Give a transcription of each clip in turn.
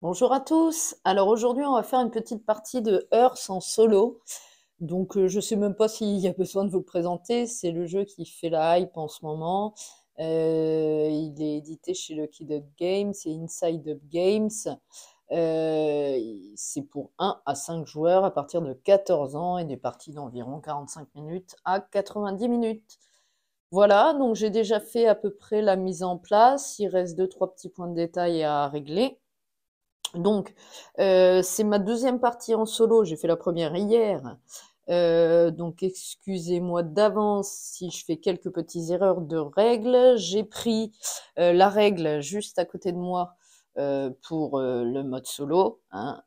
Bonjour à tous. Alors aujourd'hui, on va faire une petite partie de Earth en solo. Donc je sais même pas s'il y a besoin de vous le présenter. C'est le jeu qui fait la hype en ce moment. Il est édité chez Lucky Duck Games, c'est Inside Up Games. C'est pour 1 à 5 joueurs à partir de 14 ans et des parties d'environ 45 minutes à 90 minutes. Voilà, donc j'ai déjà fait à peu près la mise en place. Il reste 2-3 petits points de détail à régler. Donc, c'est ma deuxième partie en solo. J'ai fait la première hier. Donc, excusez-moi d'avance si je fais quelques petites erreurs de règles. J'ai pris la règle juste à côté de moi pour le mode solo, hein,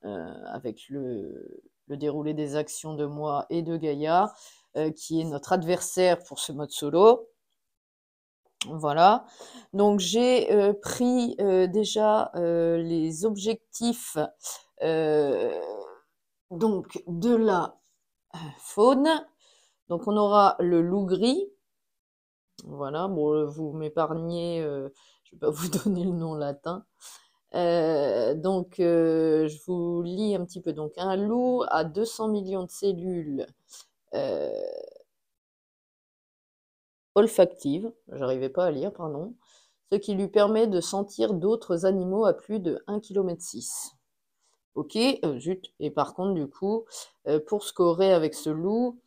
avec le déroulé des actions de moi et de Gaïa, qui est notre adversaire pour ce mode solo. Voilà. Donc j'ai pris déjà les objectifs euh, donc de la faune. Donc on aura le loup gris. Voilà. Bon, vous m'épargnez, je vais pas vous donner le nom latin. Je vous lis un petit peu. Donc un loup a 200 millions de cellules euh, olfactive, j'arrivais pas à lire, pardon, ce qui lui permet de sentir d'autres animaux à plus de 1,6 km. Ok, zut. Et par contre, du coup, pour scorer avec ce loup,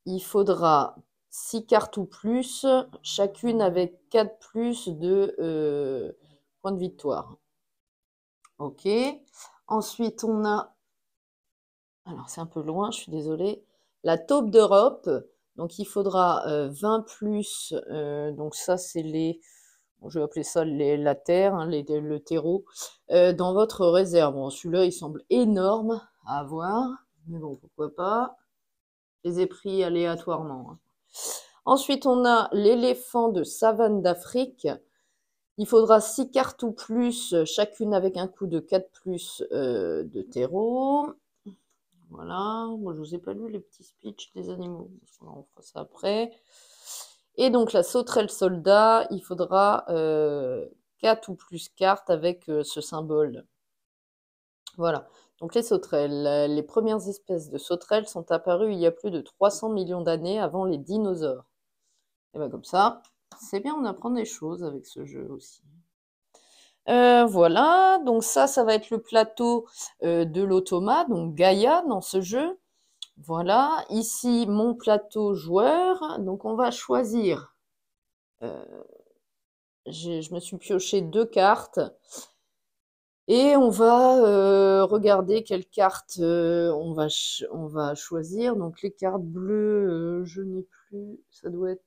il faudra 6 cartes ou plus, chacune avec 4 plus de points de victoire. Ok. Ensuite, on a, alors c'est un peu loin, je suis désolée, la taupe d'Europe. Donc il faudra 20 plus, donc ça c'est les, bon, je vais appeler ça la terre, hein, le terreau, dans votre réserve. Bon, celui-là il semble énorme à avoir, mais bon pourquoi pas. Je les ai pris aléatoirement, hein. Ensuite on a l'éléphant de savane d'Afrique. Il faudra 6 cartes ou plus, chacune avec un coût de 4 plus de terreau. Voilà, moi je vous ai pas lu les petits speeches des animaux, on fera ça après. Et donc la sauterelle soldat, il faudra 4 ou plus cartes avec ce symbole. Voilà, donc les sauterelles, les premières espèces de sauterelles sont apparues il y a plus de 300 millions d'années avant les dinosaures. Et bien comme ça, c'est bien, on apprend des choses avec ce jeu aussi. Voilà, donc ça va être le plateau de l'automa, donc Gaïa dans ce jeu. Voilà, ici mon plateau joueur. Donc on va choisir. euh, je me suis pioché 2 cartes et on va regarder quelles cartes on va choisir. Donc les cartes bleues, je n'ai plus. Ça doit être.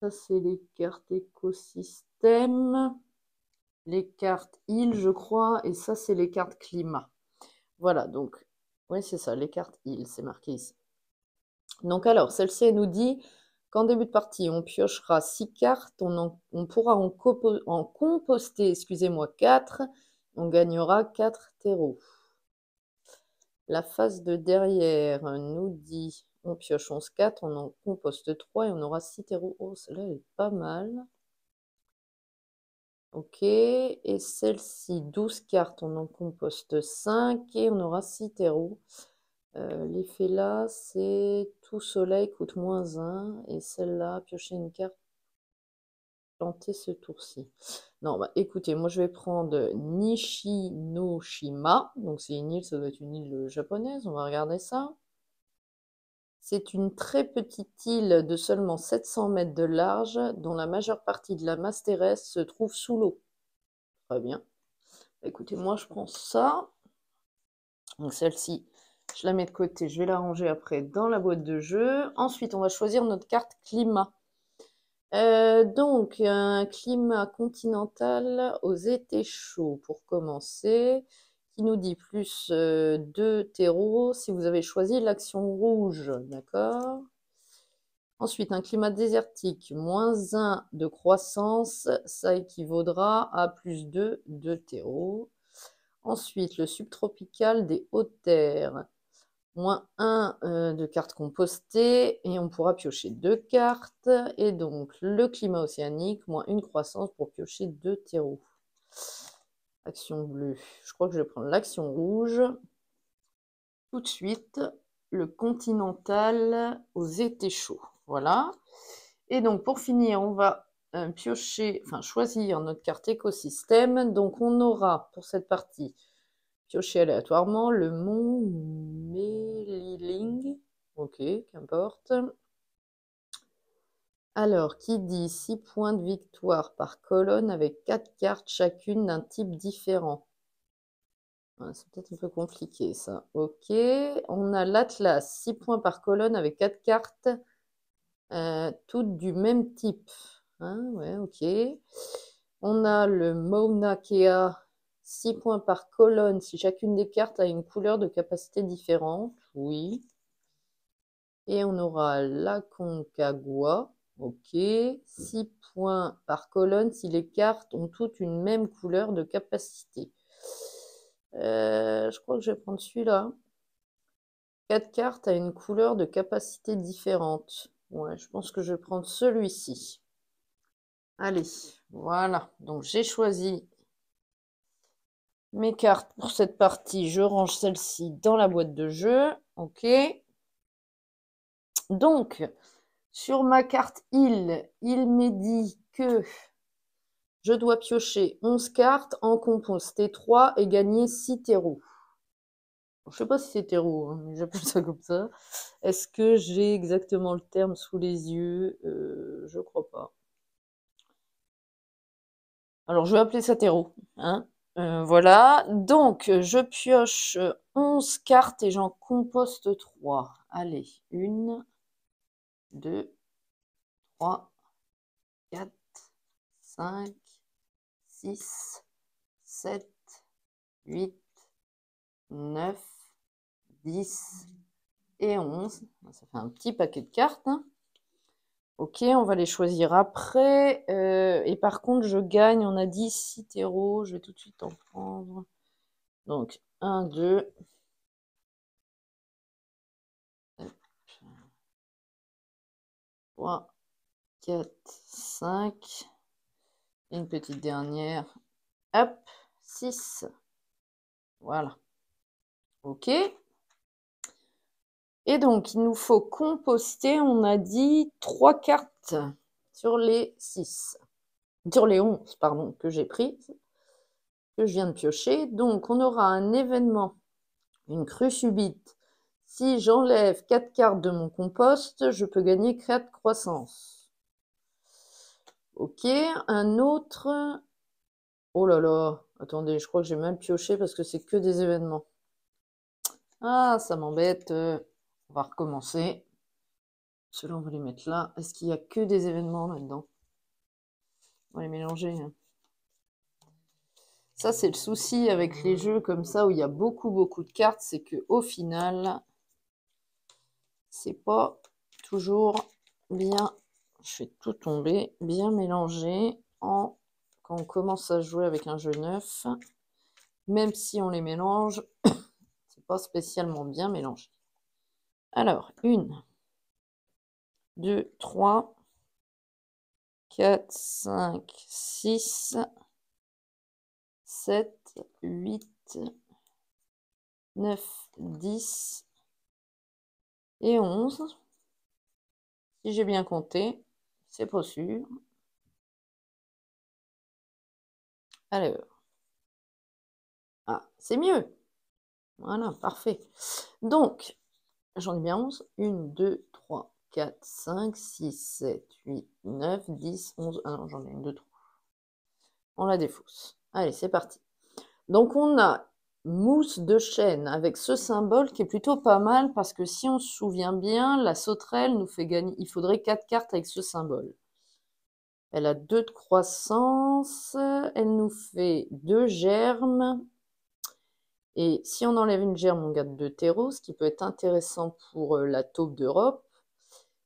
Ça, c'est les cartes écosystème, les cartes île, je crois, et ça, c'est les cartes climat. Voilà, donc, oui, c'est ça, les cartes île, c'est marqué ici. Donc alors, celle-ci nous dit qu'en début de partie, on piochera 6 cartes, on pourra en composter, excusez-moi, 4, on gagnera 4 terreaux. La face de derrière nous dit on pioche 11 4, on en composte 3 et on aura 6 terreaux. Oh, celle-là est pas mal. Ok, et celle-ci, 12 cartes, on en composte 5 et on aura 6 terreaux. L'effet là, c'est tout soleil coûte -1. Et celle-là, piocher une carte, planter ce tour-ci. Non, bah écoutez, moi je vais prendre Nishinoshima. Donc c'est une île, ça doit être une île japonaise, on va regarder ça. C'est une très petite île de seulement 700 mètres de large, dont la majeure partie de la masse terrestre se trouve sous l'eau. Très bien. Écoutez, moi je prends ça. Donc celle-ci, je la mets de côté, je vais la ranger après dans la boîte de jeu. Ensuite, on va choisir notre carte climat. Donc, un climat continental aux étés chauds pour commencer, qui nous dit plus 2 terreaux si vous avez choisi l'action rouge, d'accord? Ensuite, un climat désertique, -1 de croissance, ça équivaudra à plus 2 de terreau. Ensuite, le subtropical des hautes terres, -1 de cartes compostées, et on pourra piocher 2 cartes. Et donc, le climat océanique, -1 croissance pour piocher 2 terreaux. Action bleue. Je crois que je vais prendre l'action rouge. Tout de suite, le continental aux étés chauds. Voilà. Et donc, pour finir, on va piocher, enfin choisir notre carte écosystème. Donc, on aura pour cette partie piocher aléatoirement le mont Meliling. Ok, qu'importe. Alors, qui dit 6 points de victoire par colonne avec 4 cartes chacune d'un type différent. C'est peut-être un peu compliqué ça. Ok, on a l'Atlas, 6 points par colonne avec 4 cartes, toutes du même type. Hein, ouais, ok. On a le Mauna Kea, 6 points par colonne si chacune des cartes a une couleur de capacité différente. Oui. Et on aura l'Aconcagua. Ok. 6 points par colonne si les cartes ont toutes une même couleur de capacité. Je crois que je vais prendre celui-là. 4 cartes à une couleur de capacité différente. Ouais, je pense que je vais prendre celui-ci. Allez, voilà. Donc j'ai choisi mes cartes pour cette partie. Je range celle-ci dans la boîte de jeu. Ok. Donc, sur ma carte il m'est dit que je dois piocher 11 cartes, en composter 3 et gagner 6 terreaux. Je ne sais pas si c'est terreau, hein, mais j'appelle ça comme ça. Est-ce que j'ai exactement le terme sous les yeux? Je crois pas. Alors, je vais appeler ça terreau. Hein. Voilà. Donc, je pioche 11 cartes et j'en composte 3. Allez, 1, 2, 3, 4, 5, 6, 7, 8, 9, 10 et 11. Ça fait un petit paquet de cartes. Hein. Ok, on va les choisir après. Et par contre, je gagne, on a dit 6 terreaux. Je vais tout de suite en prendre. Donc, 1, 2. 3, 4, 5. Et une petite dernière. Hop, 6. Voilà. Ok. Et donc, il nous faut composter, on a dit 3 cartes sur les 6. Sur les 11, pardon, que j'ai pris, que je viens de piocher. Donc, on aura un événement, une crue subite. Si j'enlève 4 cartes de mon compost, je peux gagner 4 croissance. Ok, un autre... Oh là là, attendez, je crois que j'ai mal pioché parce que c'est que des événements. Ah, ça m'embête. On va recommencer. Ceux-là, on va les mettre là. Est-ce qu'il n'y a que des événements là-dedans? On va les mélanger. Hein. Ça, c'est le souci avec les jeux comme ça où il y a beaucoup de cartes, c'est que au final, c'est pas toujours bien. Je fais tout tomber, bien mélangé quand on commence à jouer avec un jeu neuf. Même si on les mélange, c'est pas spécialement bien mélangé. Alors, 1, 2, 3, 4, 5, 6, 7, 8, 9, 10 et 11. Si j'ai bien compté, c'est pas sûr. Alors, ah, c'est mieux. Voilà, parfait. Donc, j'en ai bien 11. 1, 2, 3, 4, 5, 6, 7, 8, 9, 10, 11. Ah non, j'en ai une, 2, 3. On la défausse. Allez, c'est parti. Donc, on a mousse de chêne avec ce symbole qui est plutôt pas mal parce que si on se souvient bien, la sauterelle nous fait gagner. Il faudrait 4 cartes avec ce symbole. Elle a 2 de croissance. Elle nous fait 2 germes. Et si on enlève une germe, on garde 2 terreaux, ce qui peut être intéressant pour la taupe d'Europe.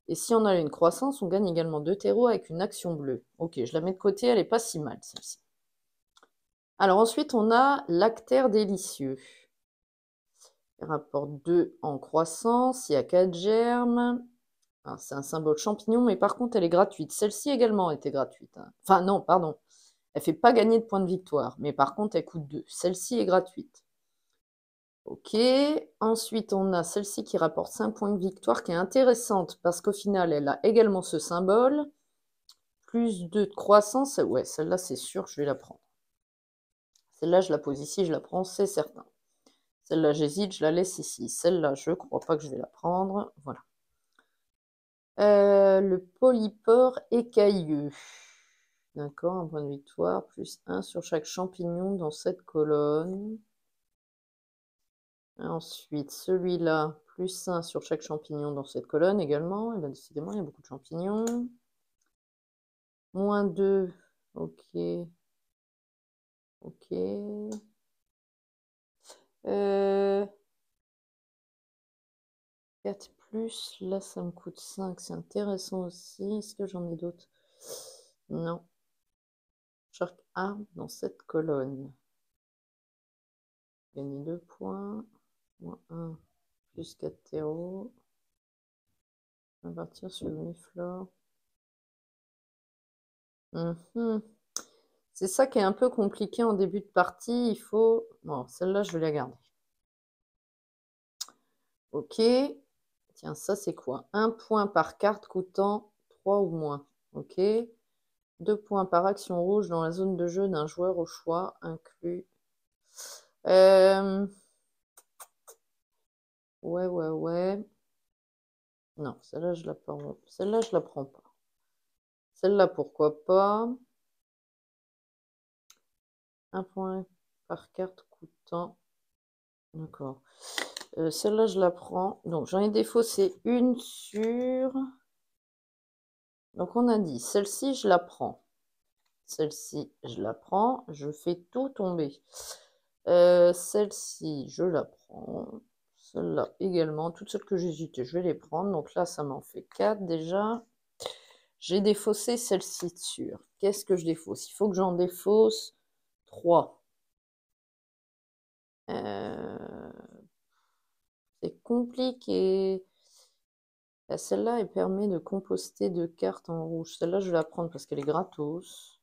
Et si on a une croissance, on gagne également 2 terreaux avec une action bleue. Ok, je la mets de côté, elle n'est pas si mal celle-ci. Alors ensuite, on a lactaire délicieux. Elle rapporte 2 en croissance, il y a 4 germes. C'est un symbole champignon, mais par contre, elle est gratuite. Celle-ci également était gratuite. Hein. Enfin, non, pardon. Elle fait pas gagner de points de victoire, mais par contre, elle coûte 2. Celle-ci est gratuite. Ok. Ensuite, on a celle-ci qui rapporte 5 points de victoire, qui est intéressante, parce qu'au final, elle a également ce symbole. Plus 2 de croissance. Ouais, celle-là, c'est sûr, je vais la prendre. Celle-là, je la pose ici, je la prends, c'est certain. Celle-là, j'hésite, je la laisse ici. Celle-là, je crois pas que je vais la prendre. Voilà. Le polypore écailleux. D'accord, un point de victoire, plus 1 sur chaque champignon dans cette colonne. Ensuite, celui-là, plus 1 sur chaque champignon dans cette colonne également. Et bien, décidément, il y a beaucoup de champignons. Moins 2, ok. Ok. 4 plus, là ça me coûte 5, c'est intéressant aussi. Est-ce que j'en ai d'autres? Non. Chaque arbre dans cette colonne. Gagner 2 points. Moins 1, plus 4 terreaux. On va partir sur le mi-flore. C'est ça qui est un peu compliqué en début de partie. Il faut... Bon, celle-là, je vais la garder. Ok. Tiens, ça, c'est quoi? 1 point par carte coûtant 3 ou moins. Ok. 2 points par action rouge dans la zone de jeu d'un joueur au choix, inclus. Ouais. Non, celle-là, je la prends. Celle-là, je la prends pas. Celle-là, pourquoi pas? 1 point par carte coûtant. D'accord. Celle-là, je la prends. Donc, j'en ai défaussé une sur... Donc, on a dit, celle-ci, je la prends. Celle-ci, je la prends. Je fais tout tomber. Celle-ci, je la prends. Celle-là également. Toutes celles que j'hésitais, je vais les prendre. Donc là, ça m'en fait 4 déjà. J'ai défaussé celle-ci dessus. Qu'est-ce que je défausse? Il faut que j'en défausse 3. C'est compliqué. Celle-là, elle permet de composter 2 cartes en rouge. Celle-là, je vais la prendre parce qu'elle est gratos.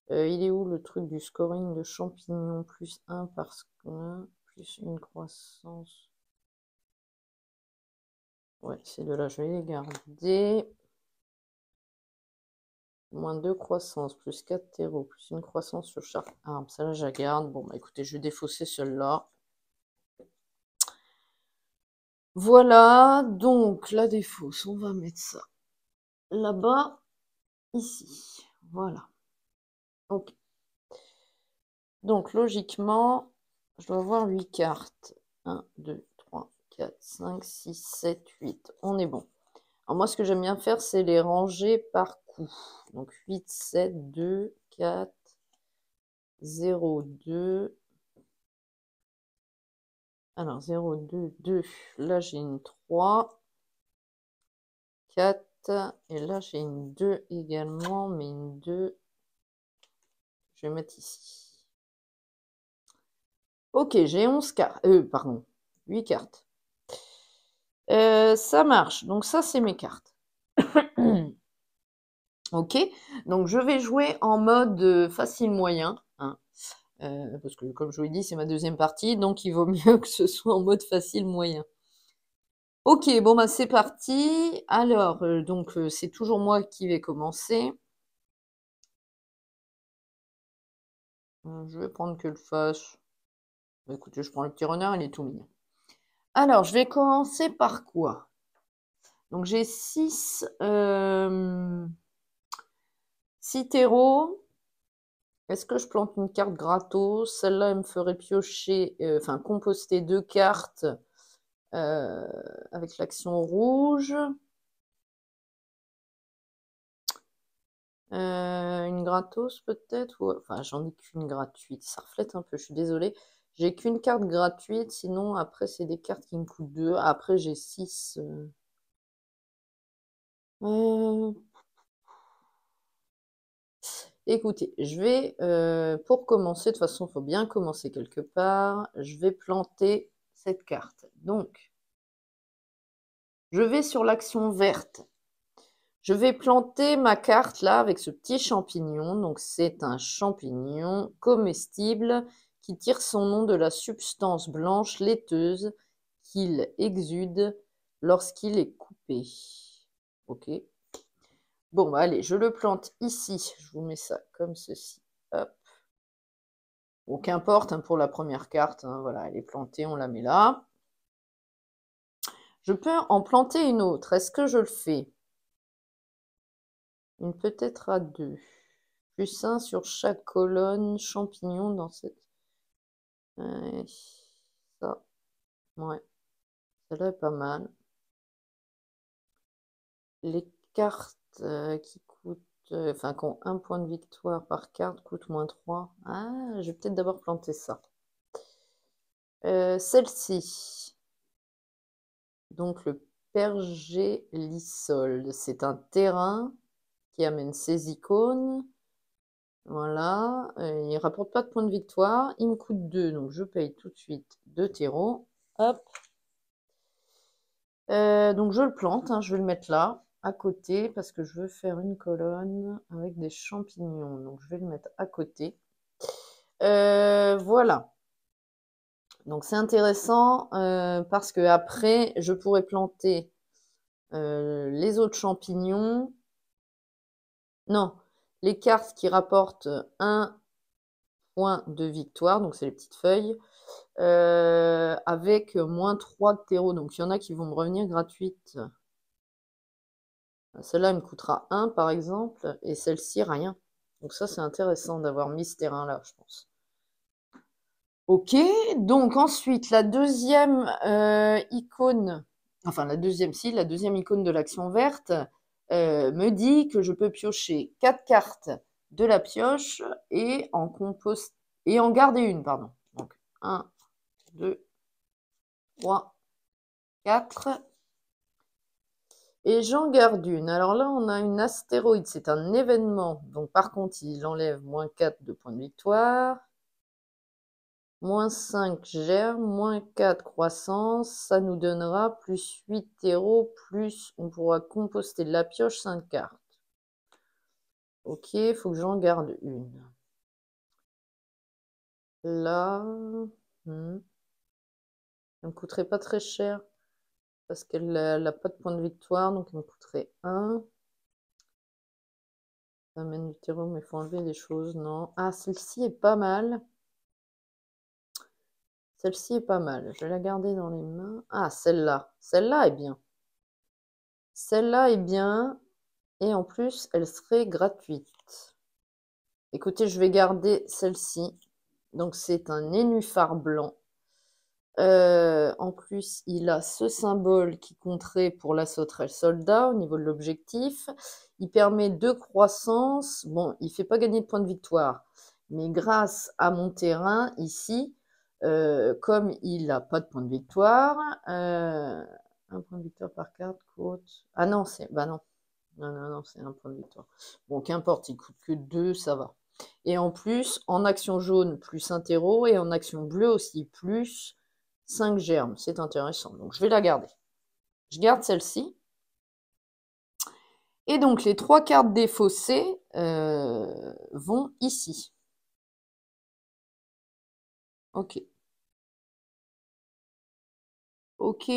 Il est où le truc du scoring de champignons? Plus 1 parce que... Plus une croissance. Ouais, ces deux-là, je vais les garder. Moins 2 croissance, plus 4 terreaux, plus une croissance sur chaque arbre. Celle-là, je la garde. Bon, bah écoutez, je vais défausser celle-là. Voilà, donc la défausse, on va mettre ça là-bas, ici. Voilà. Ok. Donc, logiquement, je dois avoir 8 cartes. 1, 2, 3, 4, 5, 6, 7, 8. On est bon. Alors, moi, ce que j'aime bien faire, c'est les ranger par coup. Donc, 8, 7, 2, 4, 0, 2. Alors, 0, 2, 2. Là, j'ai une 3. 4. Et là, j'ai une 2 également, mais une 2. Je vais mettre ici. Ok, j'ai 11 cartes. Pardon, 8 cartes. Ça marche. Donc ça, c'est mes cartes. Ok, donc je vais jouer en mode facile moyen. Hein, parce que comme je vous l'ai dit, c'est ma deuxième partie. Donc il vaut mieux que ce soit en mode facile moyen. Ok, bon bah c'est parti. Alors, donc c'est toujours moi qui vais commencer. Je vais prendre que le face. Bah, écoutez, je prends le petit renard, il est tout mignon. Alors, je vais commencer par quoi? Donc, j'ai 6 terreaux. Est-ce que je plante une carte gratos? Celle-là, elle me ferait piocher, enfin, composter 2 cartes avec l'action rouge. Une gratos, peut-être? Enfin, j'en ai qu'une gratuite. Ça reflète un peu, je suis désolée. J'ai qu'une carte gratuite, sinon, après, c'est des cartes qui me coûtent 2. Après, j'ai 6... Écoutez, je vais, pour commencer, de toute façon, il faut bien commencer quelque part, je vais planter cette carte. Donc, je vais sur l'action verte. Je vais planter ma carte là avec ce petit champignon. Donc c'est un champignon comestible qui tire son nom de la substance blanche laiteuse qu'il exude lorsqu'il est coupé. Ok. Bon, bah, allez, je le plante ici. Je vous mets ça comme ceci. Hop. Bon, qu'importe hein, pour la première carte. Hein, voilà, elle est plantée, on la met là. Je peux en planter une autre. Est-ce que je le fais? Une peut-être à deux. Plus un sur chaque colonne champignon dans cette... ça, ouais. Celle-là est pas mal. Les cartes qui coûtent... enfin, qui ont un point de victoire par carte coûtent moins 3. Ah, je vais peut-être d'abord planter ça. Celle-ci. Donc, le pergélisol. C'est un terrain qui amène ses icônes. Voilà. Il rapporte pas de points de victoire. Il me coûte 2, donc je paye tout de suite 2 terreaux. Hop. Donc je le plante, hein, je vais le mettre là, à côté, parce que je veux faire une colonne avec des champignons. Donc je vais le mettre à côté. Voilà. Donc c'est intéressant parce que après je pourrais planter les autres champignons. Non, les cartes qui rapportent un point de victoire, donc c'est les petites feuilles, avec moins 3 de terreau. Donc il y en a qui vont me revenir gratuites. Celle-là, elle me coûtera 1 par exemple, et celle-ci, rien. Donc ça, c'est intéressant d'avoir mis ce terrain-là, je pense. Ok, donc ensuite, la deuxième icône, enfin la deuxième icône de l'action verte me dit que je peux piocher 4 cartes de la pioche et en garder une, pardon. Donc 1, 2, 3, 4. Et j'en garde une. Alors là, on a une astéroïde, c'est un événement. Donc par contre, il enlève moins 4 de points de victoire. Moins 5 germe, moins 4 croissance. Ça nous donnera plus 8 terreaux, plus on pourra composter de la pioche 5 cartes. Ok, il faut que j'en garde une. Là, elle me coûterait pas très cher parce qu'elle n'a pas de point de victoire, donc elle me coûterait 1. Ça amène du terreau, mais il faut enlever des choses, non. Ah, celle-ci est pas mal. Celle-ci est pas mal. Je vais la garder dans les mains. Ah, celle-là. Celle-là est bien. Celle-là est bien. Et en plus, elle serait gratuite. Écoutez, je vais garder celle-ci. Donc, c'est un nénuphar blanc. En plus, il a ce symbole qui compterait pour la sauterelle soldat au niveau de l'objectif. Il permet 2 croissance. Bon, il ne fait pas gagner de points de victoire. Mais grâce à mon terrain, ici, comme il n'a pas de point de victoire, un point de victoire par carte coûte... Ah non, c'est... Bah non. Non, c'est un point de victoire. Bon, qu'importe, il coûte que 2, ça va. Et en plus, en action jaune, plus un terreau, et en action bleue aussi, plus 5 germes. C'est intéressant. Donc, je vais la garder. Je garde celle-ci. Et donc, les 3 cartes défaussées vont ici. Ok. Ok.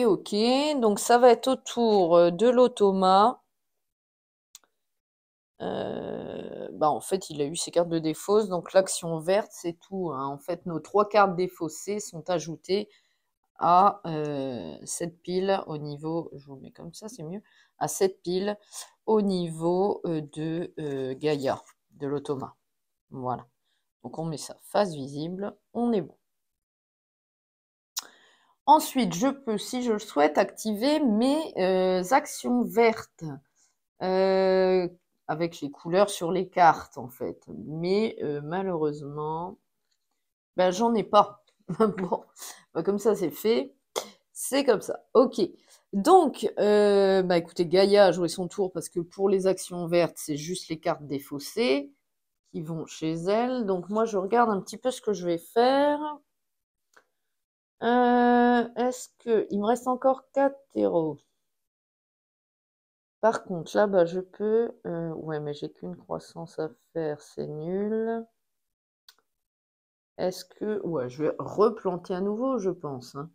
Donc, ça va être au tour de l'automa. Bah en fait, il a eu ses cartes de défausse. Donc, l'action verte, c'est tout. Hein. En fait, nos 3 cartes défaussées sont ajoutées à cette pile au niveau, je vous le mets comme ça, c'est mieux, à cette pile au niveau de Gaïa, de l'automa. Voilà. Donc on met ça face visible, on est bon. Ensuite, je peux, si je le souhaite, activer mes actions vertes avec les couleurs sur les cartes, en fait. Mais malheureusement, ben, j'en ai pas. Bon, ben, comme ça, c'est fait. C'est comme ça. Ok. Donc, bah écoutez, Gaïa a joué son tour parce que pour les actions vertes, c'est juste les cartes défaussées qui vont chez elle. Donc moi, je regarde un petit peu ce que je vais faire. Est-ce que il me reste encore 4 terreaux? Par contre, là, bah, je peux... ouais, mais j'ai qu'une croissance à faire, c'est nul. Est-ce que... Ouais, je vais replanter à nouveau, je pense. Hein.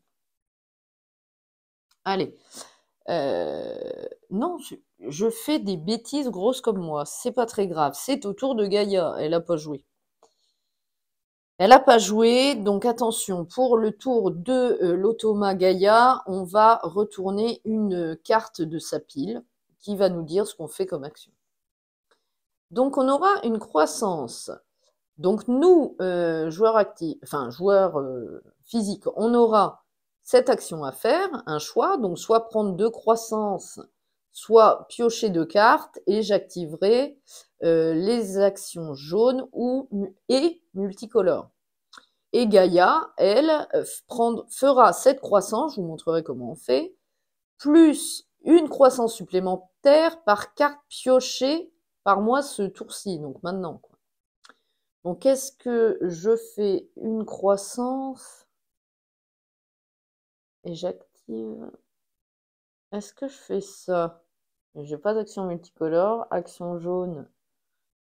Allez. Non, je fais des bêtises grosses comme moi. C'est pas très grave. C'est au tour de Gaïa. Elle a pas joué. Elle n'a pas joué, donc attention, pour le tour de l'automa Gaïa, on va retourner une carte de sa pile qui va nous dire ce qu'on fait comme action. Donc on aura une croissance. Donc nous, joueurs actifs, enfin joueurs physiques, on aura cette action à faire, un choix, donc soit prendre 2 croissances, soit piocher 2 cartes, et j'activerai les actions jaunes et multicolores. Et Gaïa, elle, fera cette croissance, je vous montrerai comment on fait, plus une croissance supplémentaire par carte piochée par moi ce tour-ci, donc maintenant. Quoi. Donc, est-ce que je fais une croissance et j'active? Est-ce que je fais ça? J'ai pas d'action multicolore. Action jaune.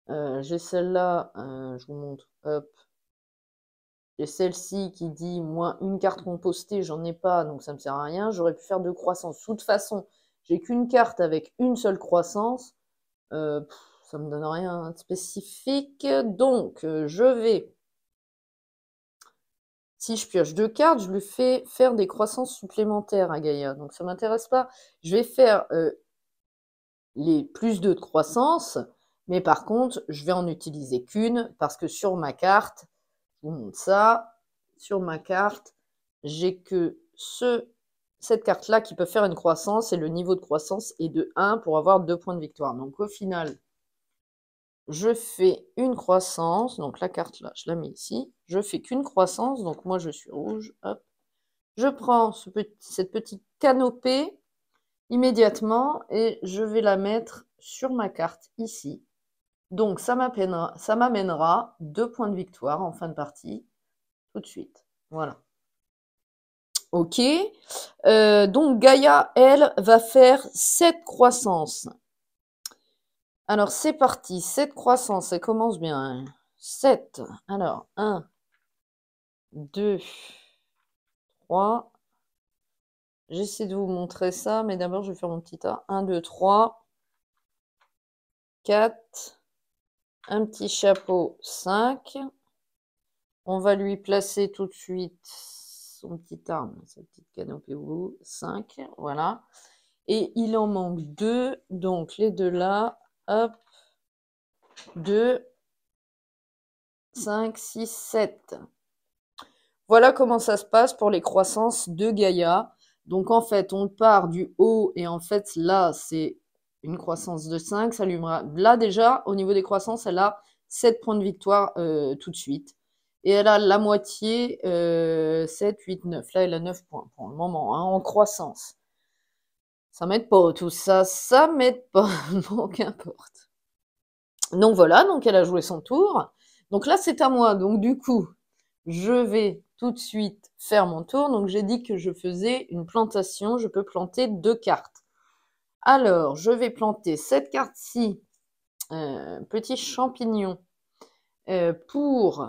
J'ai celle-là. Je vous montre. Hop. J'ai celle-ci qui dit moins une carte compostée. J'en ai pas, donc ça me sert à rien. J'aurais pu faire 2 croissances. De toute façon, j'ai qu'une carte avec une seule croissance. Ça me donne rien de spécifique. Donc, je vais... Si je pioche 2 cartes, je lui fais faire des croissances supplémentaires à Gaïa. Donc ça m'intéresse pas. Je vais faire les plus 2 de croissance, mais par contre, je vais en utiliser qu'une parce que sur ma carte, je vous montre ça, sur ma carte, j'ai que cette carte-là qui peut faire une croissance et le niveau de croissance est de 1 pour avoir 2 points de victoire. Donc au final, je fais une croissance, donc la carte là, je la mets ici, je fais qu'une croissance, donc moi je suis rouge, hop. Je prends cette petite canopée immédiatement et je vais la mettre sur ma carte ici. Donc ça m'amènera 2 points de victoire en fin de partie, tout de suite. Voilà. Ok. Donc Gaïa, elle, va faire 7 croissances. Alors c'est parti, 7 croissances, ça commence bien. 7. Alors 1, 2, 3. J'essaie de vous montrer ça, mais d'abord je vais faire mon petit tas. 1, 2, 3, 4, un petit chapeau, 5. On va lui placer tout de suite son petit arme, sa petite canopée au bout, 5, voilà. Et il en manque 2, donc les 2 là, hop, 2, 5, 6, 7. Voilà comment ça se passe pour les croissances de Gaïa. Donc en fait, on part du haut et en fait là, c'est une croissance de 5. Ça lui... Là déjà, au niveau des croissances, elle a 7 points de victoire tout de suite. Et elle a la moitié, 7, 8, 9. Là, elle a 9 points pour le moment, hein, en croissance. Ça m'aide pas tout ça, ça m'aide pas, bon, qu'importe. Donc voilà, donc elle a joué son tour. Donc là, c'est à moi. Donc du coup, je vais tout de suite faire mon tour. Donc j'ai dit que je faisais une plantation. Je peux planter 2 cartes. Alors, je vais planter cette carte-ci, petit champignon, pour...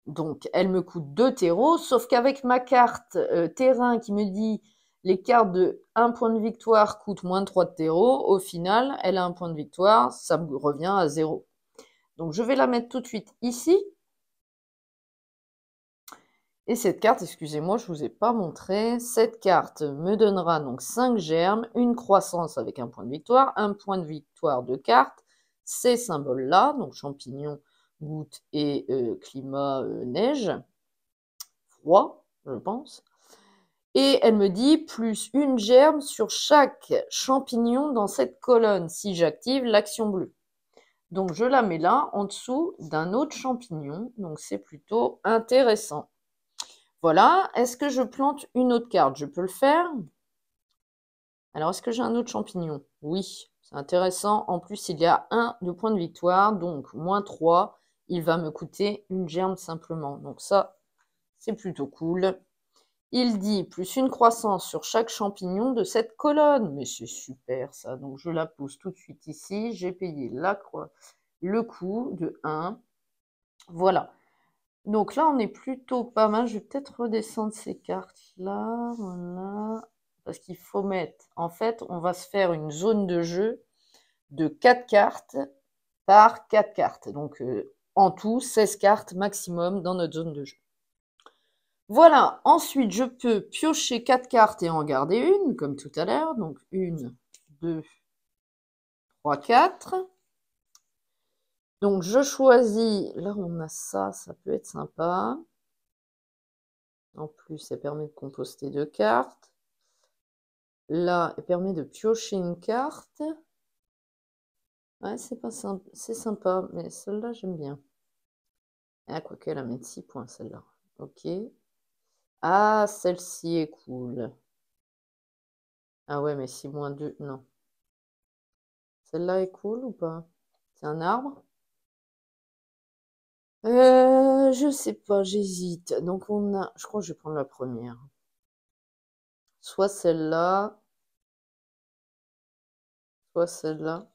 donc, elle me coûte 2 terreaux, sauf qu'avec ma carte terrain qui me dit les cartes de 1 point de victoire coûtent moins de 3 de terreau, au final, elle a 1 point de victoire, ça me revient à 0. Donc, je vais la mettre tout de suite ici. Et cette carte, excusez-moi, je ne vous ai pas montré, cette carte me donnera donc 5 germes, une croissance avec 1 point de victoire, 1 point de victoire de carte, ces symboles-là, donc champignons, gouttes et climat, neige, froid, je pense. Et elle me dit plus une germe sur chaque champignon dans cette colonne si j'active l'action bleue. Donc je la mets là, en dessous d'un autre champignon, donc c'est plutôt intéressant. Voilà, est-ce que je plante une autre carte? Je peux le faire. Alors, est-ce que j'ai un autre champignon? Oui, c'est intéressant. En plus, il y a 1 de point de victoire, donc moins 3. Il va me coûter une germe simplement. Donc ça, c'est plutôt cool. Il dit plus une croissance sur chaque champignon de cette colonne. Mais c'est super ça. Donc je la pose tout de suite ici. J'ai payé le coût de 1. Voilà. Donc là, on est plutôt pas mal. Je vais peut-être redescendre ces cartes-là. Voilà. Parce qu'il faut mettre... En fait, on va se faire une zone de jeu de 4 cartes par 4 cartes. Donc en tout, 16 cartes maximum dans notre zone de jeu. Voilà, ensuite je peux piocher 4 cartes et en garder une, comme tout à l'heure. Donc 1, 2, 3, 4. Donc je choisis, là on a ça, ça peut être sympa. En plus, ça permet de composter 2 cartes. Là, elle permet de piocher une carte. Ouais, c'est pas simple, c'est sympa, mais celle-là j'aime bien. Ah, quoique elle va mettre 6 points celle-là. Ok. Ah, celle-ci est cool. Ah ouais, mais 6 moins 2, non. Celle-là est cool ou pas? C'est un arbre? Je sais pas, j'hésite. Donc on a, je crois que je vais prendre la première. Soit celle-là, soit celle-là.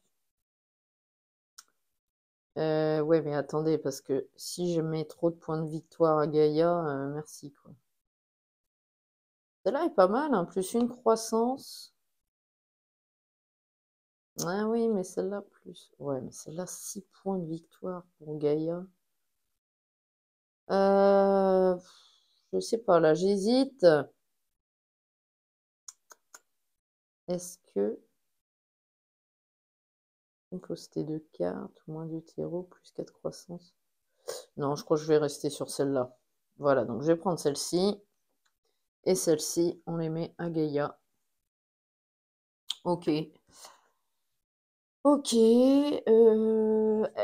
Ouais, mais attendez, parce que si je mets trop de points de victoire à Gaïa, merci quoi. Celle-là est pas mal, hein, plus une croissance. Ah oui, mais celle-là plus. Ouais, mais celle-là, 6 points de victoire pour Gaïa. Euh, je sais pas, là, j'hésite. Est-ce que composter 2 cartes, moins 2 terreaux, plus 4 croissance? Non, je crois que je vais rester sur celle-là. Voilà, donc je vais prendre celle-ci. Et celle-ci, on les met à Gaïa. Ok. Ok.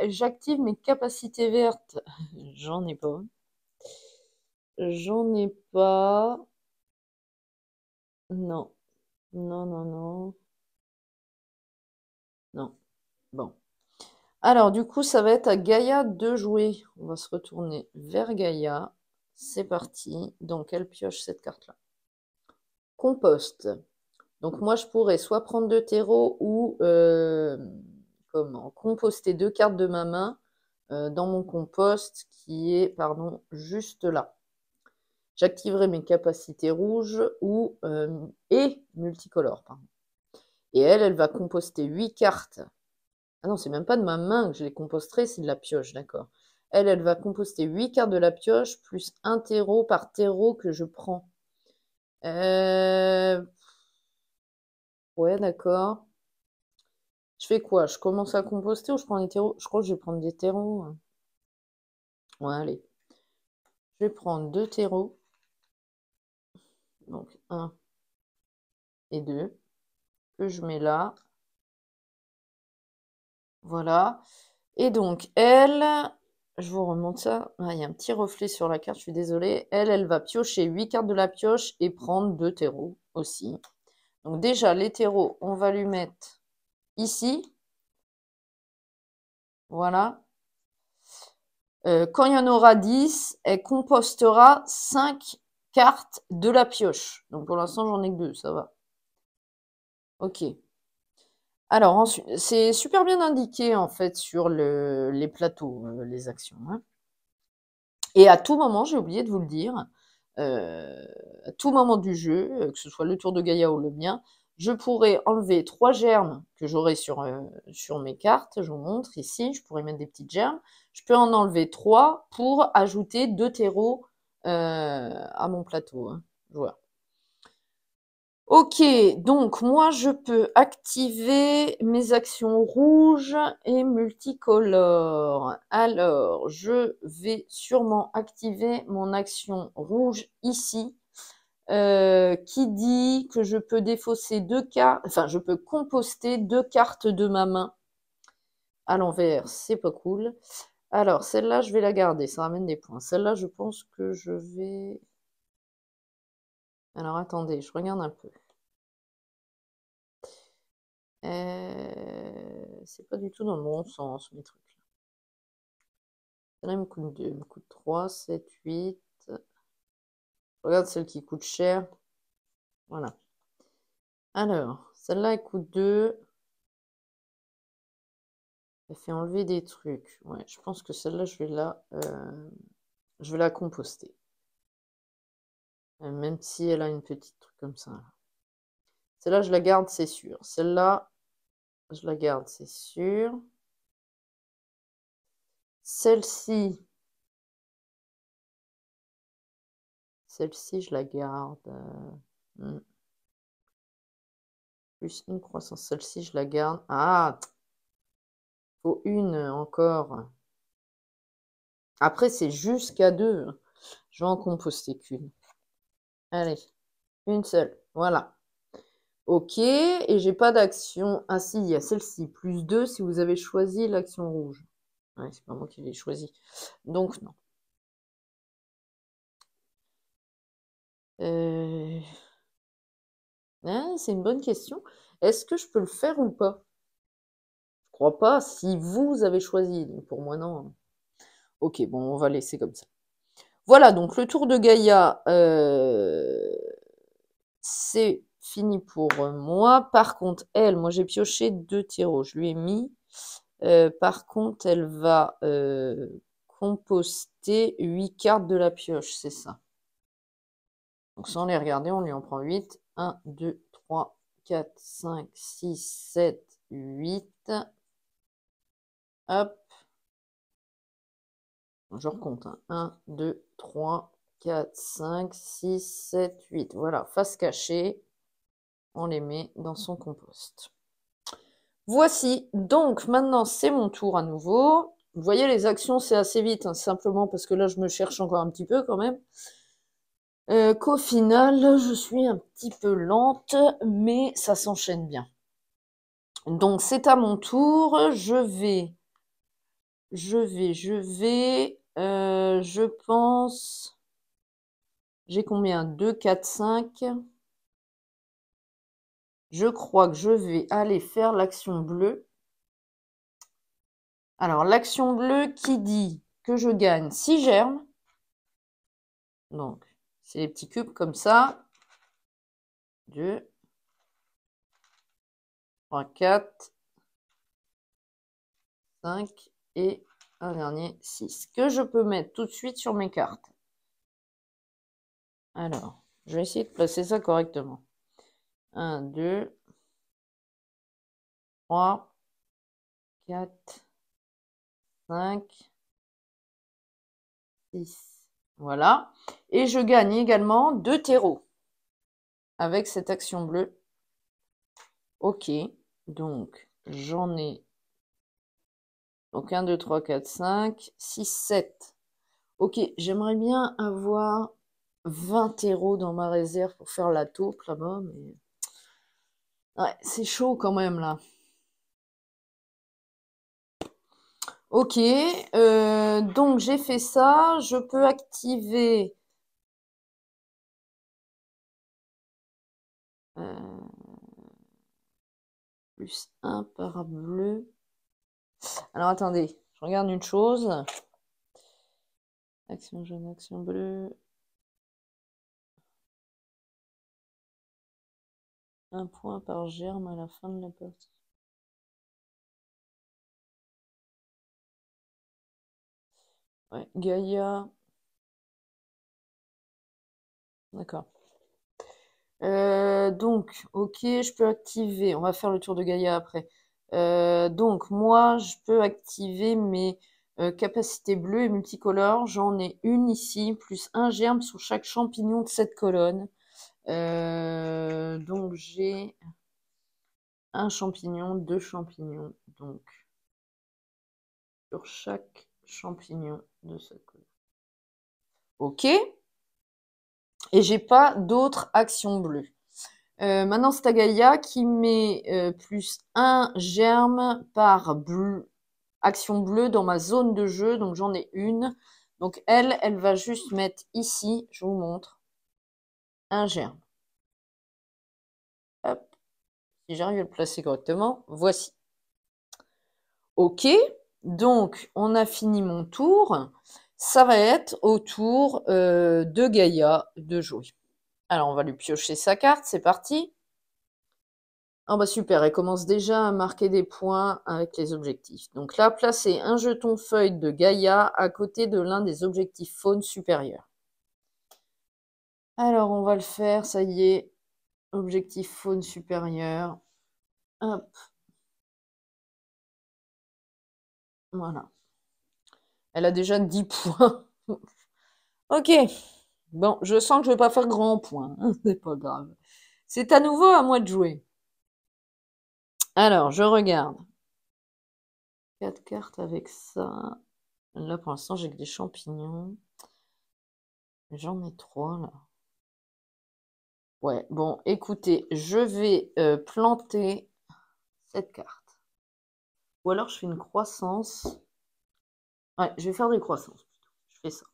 J'active mes capacités vertes. J'en ai pas. J'en ai pas. Non. Non, non, non. Non. Bon. Alors, du coup, ça va être à Gaïa de jouer. On va se retourner vers Gaïa. C'est parti. Donc, elle pioche cette carte-là. Compost. Donc, moi, je pourrais soit prendre 2 terreaux ou comment composter 2 cartes de ma main dans mon compost qui est, pardon, juste là. J'activerai mes capacités rouges et multicolores. Pardon. Et elle va composter 8 cartes. Ah non, c'est même pas de ma main que je les composterai, c'est de la pioche, d'accord. Elle va composter 8 cartes de la pioche, plus un terreau par terreau que je prends. Ouais, d'accord. Je fais quoi? Je commence à composter ou je prends des terreaux? Je crois que je vais prendre des terreaux. Ouais, allez. Je vais prendre 2 terreaux. Donc 1 et 2. Que je mets là. Voilà. Et donc, elle, je vous remonte ça. Ah, il y a un petit reflet sur la carte, je suis désolée. Elle va piocher 8 cartes de la pioche et prendre 2 terreaux aussi. Donc déjà, les terreaux, on va lui mettre ici. Voilà. Quand il y en aura 10, elle compostera 5 cartes de la pioche. Donc pour l'instant, j'en ai que 2, ça va. Ok. Alors ensuite, c'est super bien indiqué en fait sur les plateaux, les actions. Hein. Et à tout moment, j'ai oublié de vous le dire, à tout moment du jeu, que ce soit le tour de Gaïa ou le mien, je pourrais enlever 3 germes que j'aurai sur mes cartes. Je vous montre ici, je pourrais mettre des petites germes. Je peux en enlever 3 pour ajouter 2 terreaux à mon plateau. Hein. Voilà. Ok, donc moi je peux activer mes actions rouges et multicolores. Alors, je vais sûrement activer mon action rouge ici, qui dit que je peux défausser 2 cartes, enfin je peux composter 2 cartes de ma main à l'envers, c'est pas cool. Alors, celle-là, je vais la garder, ça ramène des points. Celle-là, je pense que je vais... Alors, attendez, je regarde un peu. C'est pas du tout dans le bon sens, mes trucs. Là, il me coûte 2, il me coûte 3, 7, 8. Je regarde celle qui coûte cher. Voilà. Alors, celle-là, elle coûte 2. Elle fait enlever des trucs. Ouais, je pense que celle-là, je vais la composter. Même si elle a une petite truc comme ça. Celle-là, je la garde, c'est sûr. Celle-là, je la garde, c'est sûr. Celle-ci, je la garde. Plus une croissance. Celle-ci, je la garde. Ah, faut une encore. Après, c'est jusqu'à 2. Je vais en composter qu'une. Allez, une seule. Voilà. Ok, et j'ai pas d'action. Ah si, il y a celle-ci. Plus 2 si vous avez choisi l'action rouge. Ouais, c'est pas moi qui l'ai choisi. Donc, non. Ah, c'est une bonne question. Est-ce que je peux le faire ou pas? Je crois pas si vous avez choisi. Donc pour moi, non. Ok, bon, on va laisser comme ça. Voilà, donc le tour de Gaïa, c'est fini pour moi. Par contre, elle, moi j'ai pioché 2 terreaux. Je lui ai mis. Par contre, elle va composter 8 cartes de la pioche, c'est ça. Donc sans les regarder, on lui en prend 8. 1, 2, 3, 4, 5, 6, 7, 8. Hop. Je recompte. 1, 2, 3, 4, 5, 6, 7, 8. Voilà, face cachée. On les met dans son compost. Voici. Donc maintenant, c'est mon tour à nouveau. Vous voyez, les actions, c'est assez vite, hein, simplement parce que là, je me cherche encore un petit peu quand même. Qu'au final, je suis un petit peu lente, mais ça s'enchaîne bien. Donc, c'est à mon tour. Je pense... J'ai combien? 2, 4, 5. Je crois que je vais aller faire l'action bleue. Alors, l'action bleue qui dit que je gagne 6 germes. Donc, c'est les petits cubes comme ça. 2, 3, 4, 5 et un dernier 6. Que je peux mettre tout de suite sur mes cartes. Alors, je vais essayer de placer ça correctement. 1, 2, 3, 4, 5, 6. Voilà. Et je gagne également 2 terreaux avec cette action bleue. Ok. Donc, j'en ai... Donc, 1, 2, 3, 4, 5, 6, 7. Ok, j'aimerais bien avoir 20 terreaux dans ma réserve pour faire la taupe là-bas, mais... Ouais, c'est chaud quand même, là. Ok, donc j'ai fait ça. Je peux activer... plus 1 par bleu. Alors, attendez, je regarde une chose. Action jaune, action bleue. Un point par germe à la fin de la partie. Ouais, Gaïa. D'accord. Donc, ok, je peux activer. On va faire le tour de Gaïa après. Donc, moi, je peux activer mes capacités bleues et multicolores. J'en ai une ici, plus un germe sur chaque champignon de cette colonne. Donc, j'ai un champignon, 2 champignons. Donc, sur chaque champignon de cette colonne. Ok. Et j'ai pas d'autres actions bleues. Maintenant, c'est Tagaya qui met plus 1 germe par action bleue dans ma zone de jeu. Donc, j'en ai une. Donc, elle va juste mettre ici, je vous montre, un germe. Hop. Si j'arrive à le placer correctement, voici. Ok. Donc, on a fini mon tour. ça va être au tour de Gaïa de jouer. Alors, on va lui piocher sa carte, c'est parti. Ah bah super, elle commence déjà à marquer des points avec les objectifs. Donc là, placez un jeton feuille de Gaïa à côté de l'un des objectifs faune supérieurs. Alors, on va le faire, ça y est. Objectif faune supérieur. Hop. Voilà. Elle a déjà 10 points. Ok. Bon, je sens que je vais pas faire grand point. C'est pas grave. C'est à nouveau à moi de jouer. Alors, je regarde. 4 cartes avec ça. Là, pour l'instant, j'ai que des champignons. J'en ai 3, là. Ouais, bon, écoutez, je vais planter cette carte. Ou alors, je fais une croissance. Ouais, je vais faire des croissances. Je fais ça.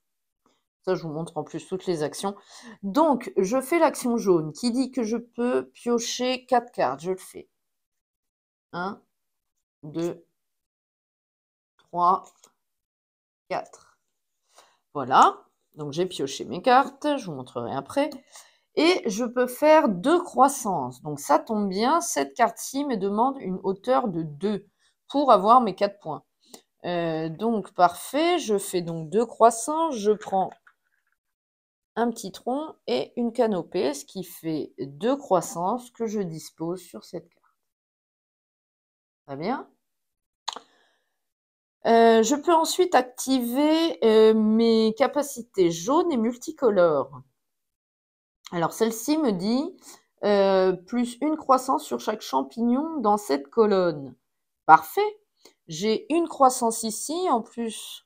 Ça, je vous montre en plus toutes les actions. Donc, je fais l'action jaune qui dit que je peux piocher 4 cartes. Je le fais. 1, 2, 3, 4. Voilà. Donc, j'ai pioché mes cartes. Je vous montrerai après. Et je peux faire 2 croissances. Donc, ça tombe bien. Cette carte-ci me demande une hauteur de 2 pour avoir mes 4 points. Donc, parfait. Je fais donc 2 croissances. Je prends un petit tronc et une canopée, ce qui fait 2 croissances que je dispose sur cette carte. Très bien. Je peux ensuite activer mes capacités jaunes et multicolores. Alors celle-ci me dit plus une croissance sur chaque champignon dans cette colonne. Parfait. J'ai une croissance ici, en plus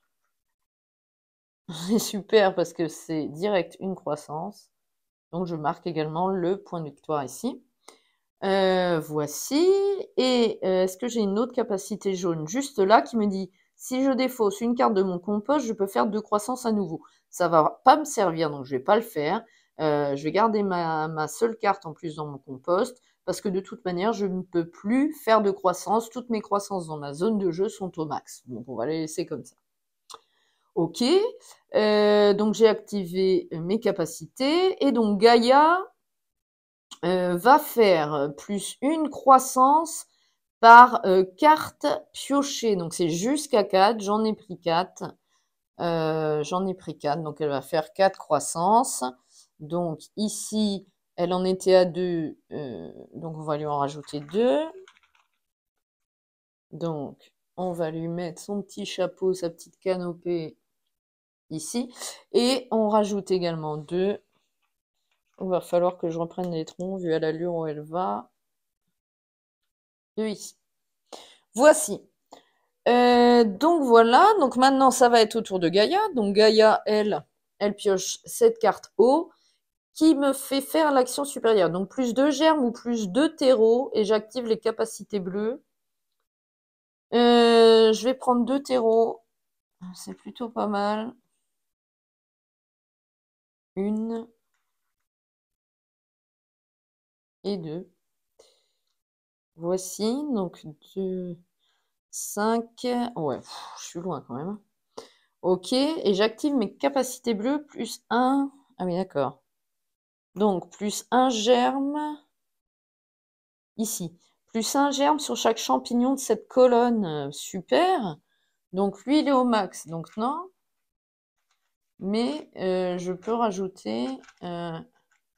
c'est super parce que c'est direct une croissance. Donc je marque également le point de victoire ici. Voici. Et est-ce que j'ai une autre capacité jaune juste là qui me dit si je défausse une carte de mon compost, je peux faire 2 croissances à nouveau. Ça va pas me servir, donc je vais pas le faire. Je vais garder ma seule carte en plus dans mon compost parce que de toute manière, je ne peux plus faire de croissance. Toutes mes croissances dans ma zone de jeu sont au max. Donc on va les laisser comme ça. Ok. Donc j'ai activé mes capacités et donc Gaïa va faire plus une croissance par carte piochée. Donc c'est jusqu'à 4, j'en ai pris 4. J'en ai pris 4, donc elle va faire 4 croissances. Donc ici, elle en était à 2, donc on va lui en rajouter 2. Donc on va lui mettre son petit chapeau, sa petite canopée ici. Et on rajoute également 2. Il va falloir que je reprenne les troncs vu à l'allure où elle va. 2 ici. Voici. Donc voilà, donc maintenant ça va être au tour de Gaïa. Donc Gaïa, elle pioche cette carte haut qui me fait faire l'action supérieure. Donc plus 2 germes ou plus 2 terreaux et j'active les capacités bleues. Je vais prendre 2 terreaux. C'est plutôt pas mal. 1 et 2. Voici, donc 2, 5. Ouais, je suis loin quand même. Ok, et j'active mes capacités bleues plus 1. Ah oui, d'accord. Donc, plus 1 germe ici. Plus 1 germe sur chaque champignon de cette colonne. Super. Donc, lui, il est au max. Donc, non. Mais je peux rajouter,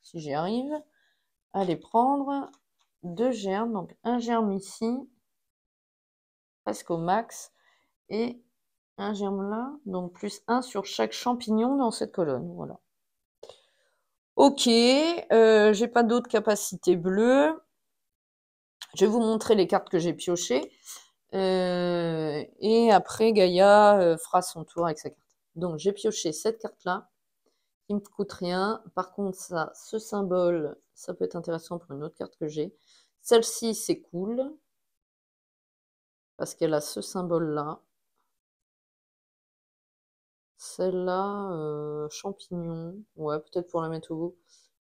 si j'y arrive, aller prendre 2 germes. Donc, un germe ici, presque au max. Et un germe là. Donc, plus 1 sur chaque champignon dans cette colonne. Voilà. Ok, j'ai pas d'autres capacités bleues. Je vais vous montrer les cartes que j'ai piochées. Et après, Gaïa fera son tour avec sa carte. Donc, j'ai pioché cette carte-là, qui me coûte rien. Par contre, ça, ce symbole, ça peut être intéressant pour une autre carte que j'ai. Celle-ci, c'est cool, parce qu'elle a ce symbole-là. Celle-là, champignon. Ouais, peut-être pour la mettre au bout.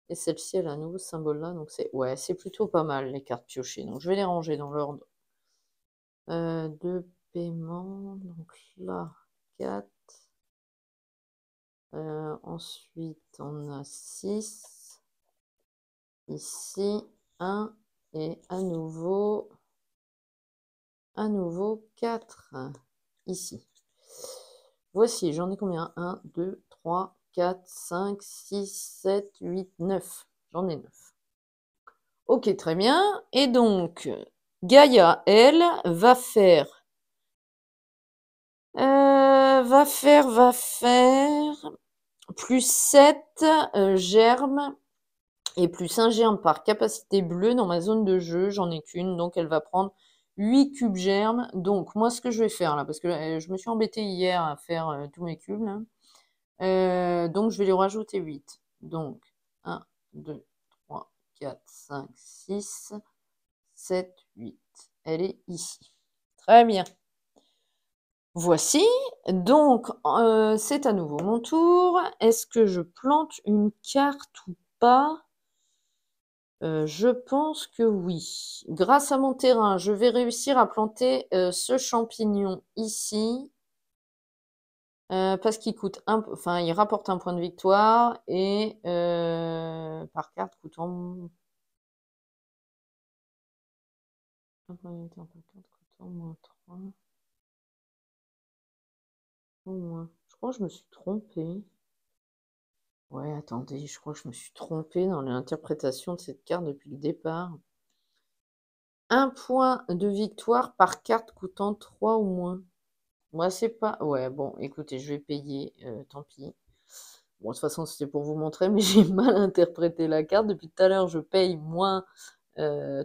Et celle-ci, elle a un nouveau symbole là. Donc, c'est plutôt pas mal, les cartes piochées. Donc, je vais les ranger dans l'ordre de paiement. Donc là, 4. Ensuite, on a 6. Ici, 1. Et à nouveau 4. Ici. Voici, j'en ai combien? 1, 2, 3, 4, 5, 6, 7, 8, 9. J'en ai 9. Ok, très bien. Et donc, Gaïa, elle, va faire plus 7 germes et plus 1 germe par capacité bleue dans ma zone de jeu. J'en ai qu'une, donc elle va prendre 8 cubes germes. Donc, moi, ce que je vais faire là, parce que je me suis embêtée hier à faire tous mes cubes là. Donc, je vais lui rajouter 8. Donc, 1, 2, 3, 4, 5, 6, 7, 8. Elle est ici. Très bien. Voici. Donc, c'est à nouveau mon tour. Est-ce que je plante une carte ou pas? Je pense que oui. Grâce à mon terrain, je vais réussir à planter ce champignon ici. Parce qu'il coûte enfin, il rapporte un point de victoire et par carte coûtant un point de victoire par carte coûtant moins 3. Au moins. Je crois que je me suis trompée. Ouais, attendez, je crois que je me suis trompée dans l'interprétation de cette carte depuis le départ. Un point de victoire par carte coûtant 3 ou moins. Moi, c'est pas... Ouais, bon, écoutez, je vais payer, tant pis. Bon, de toute façon, c'était pour vous montrer, mais j'ai mal interprété la carte. Depuis tout à l'heure, je paye moins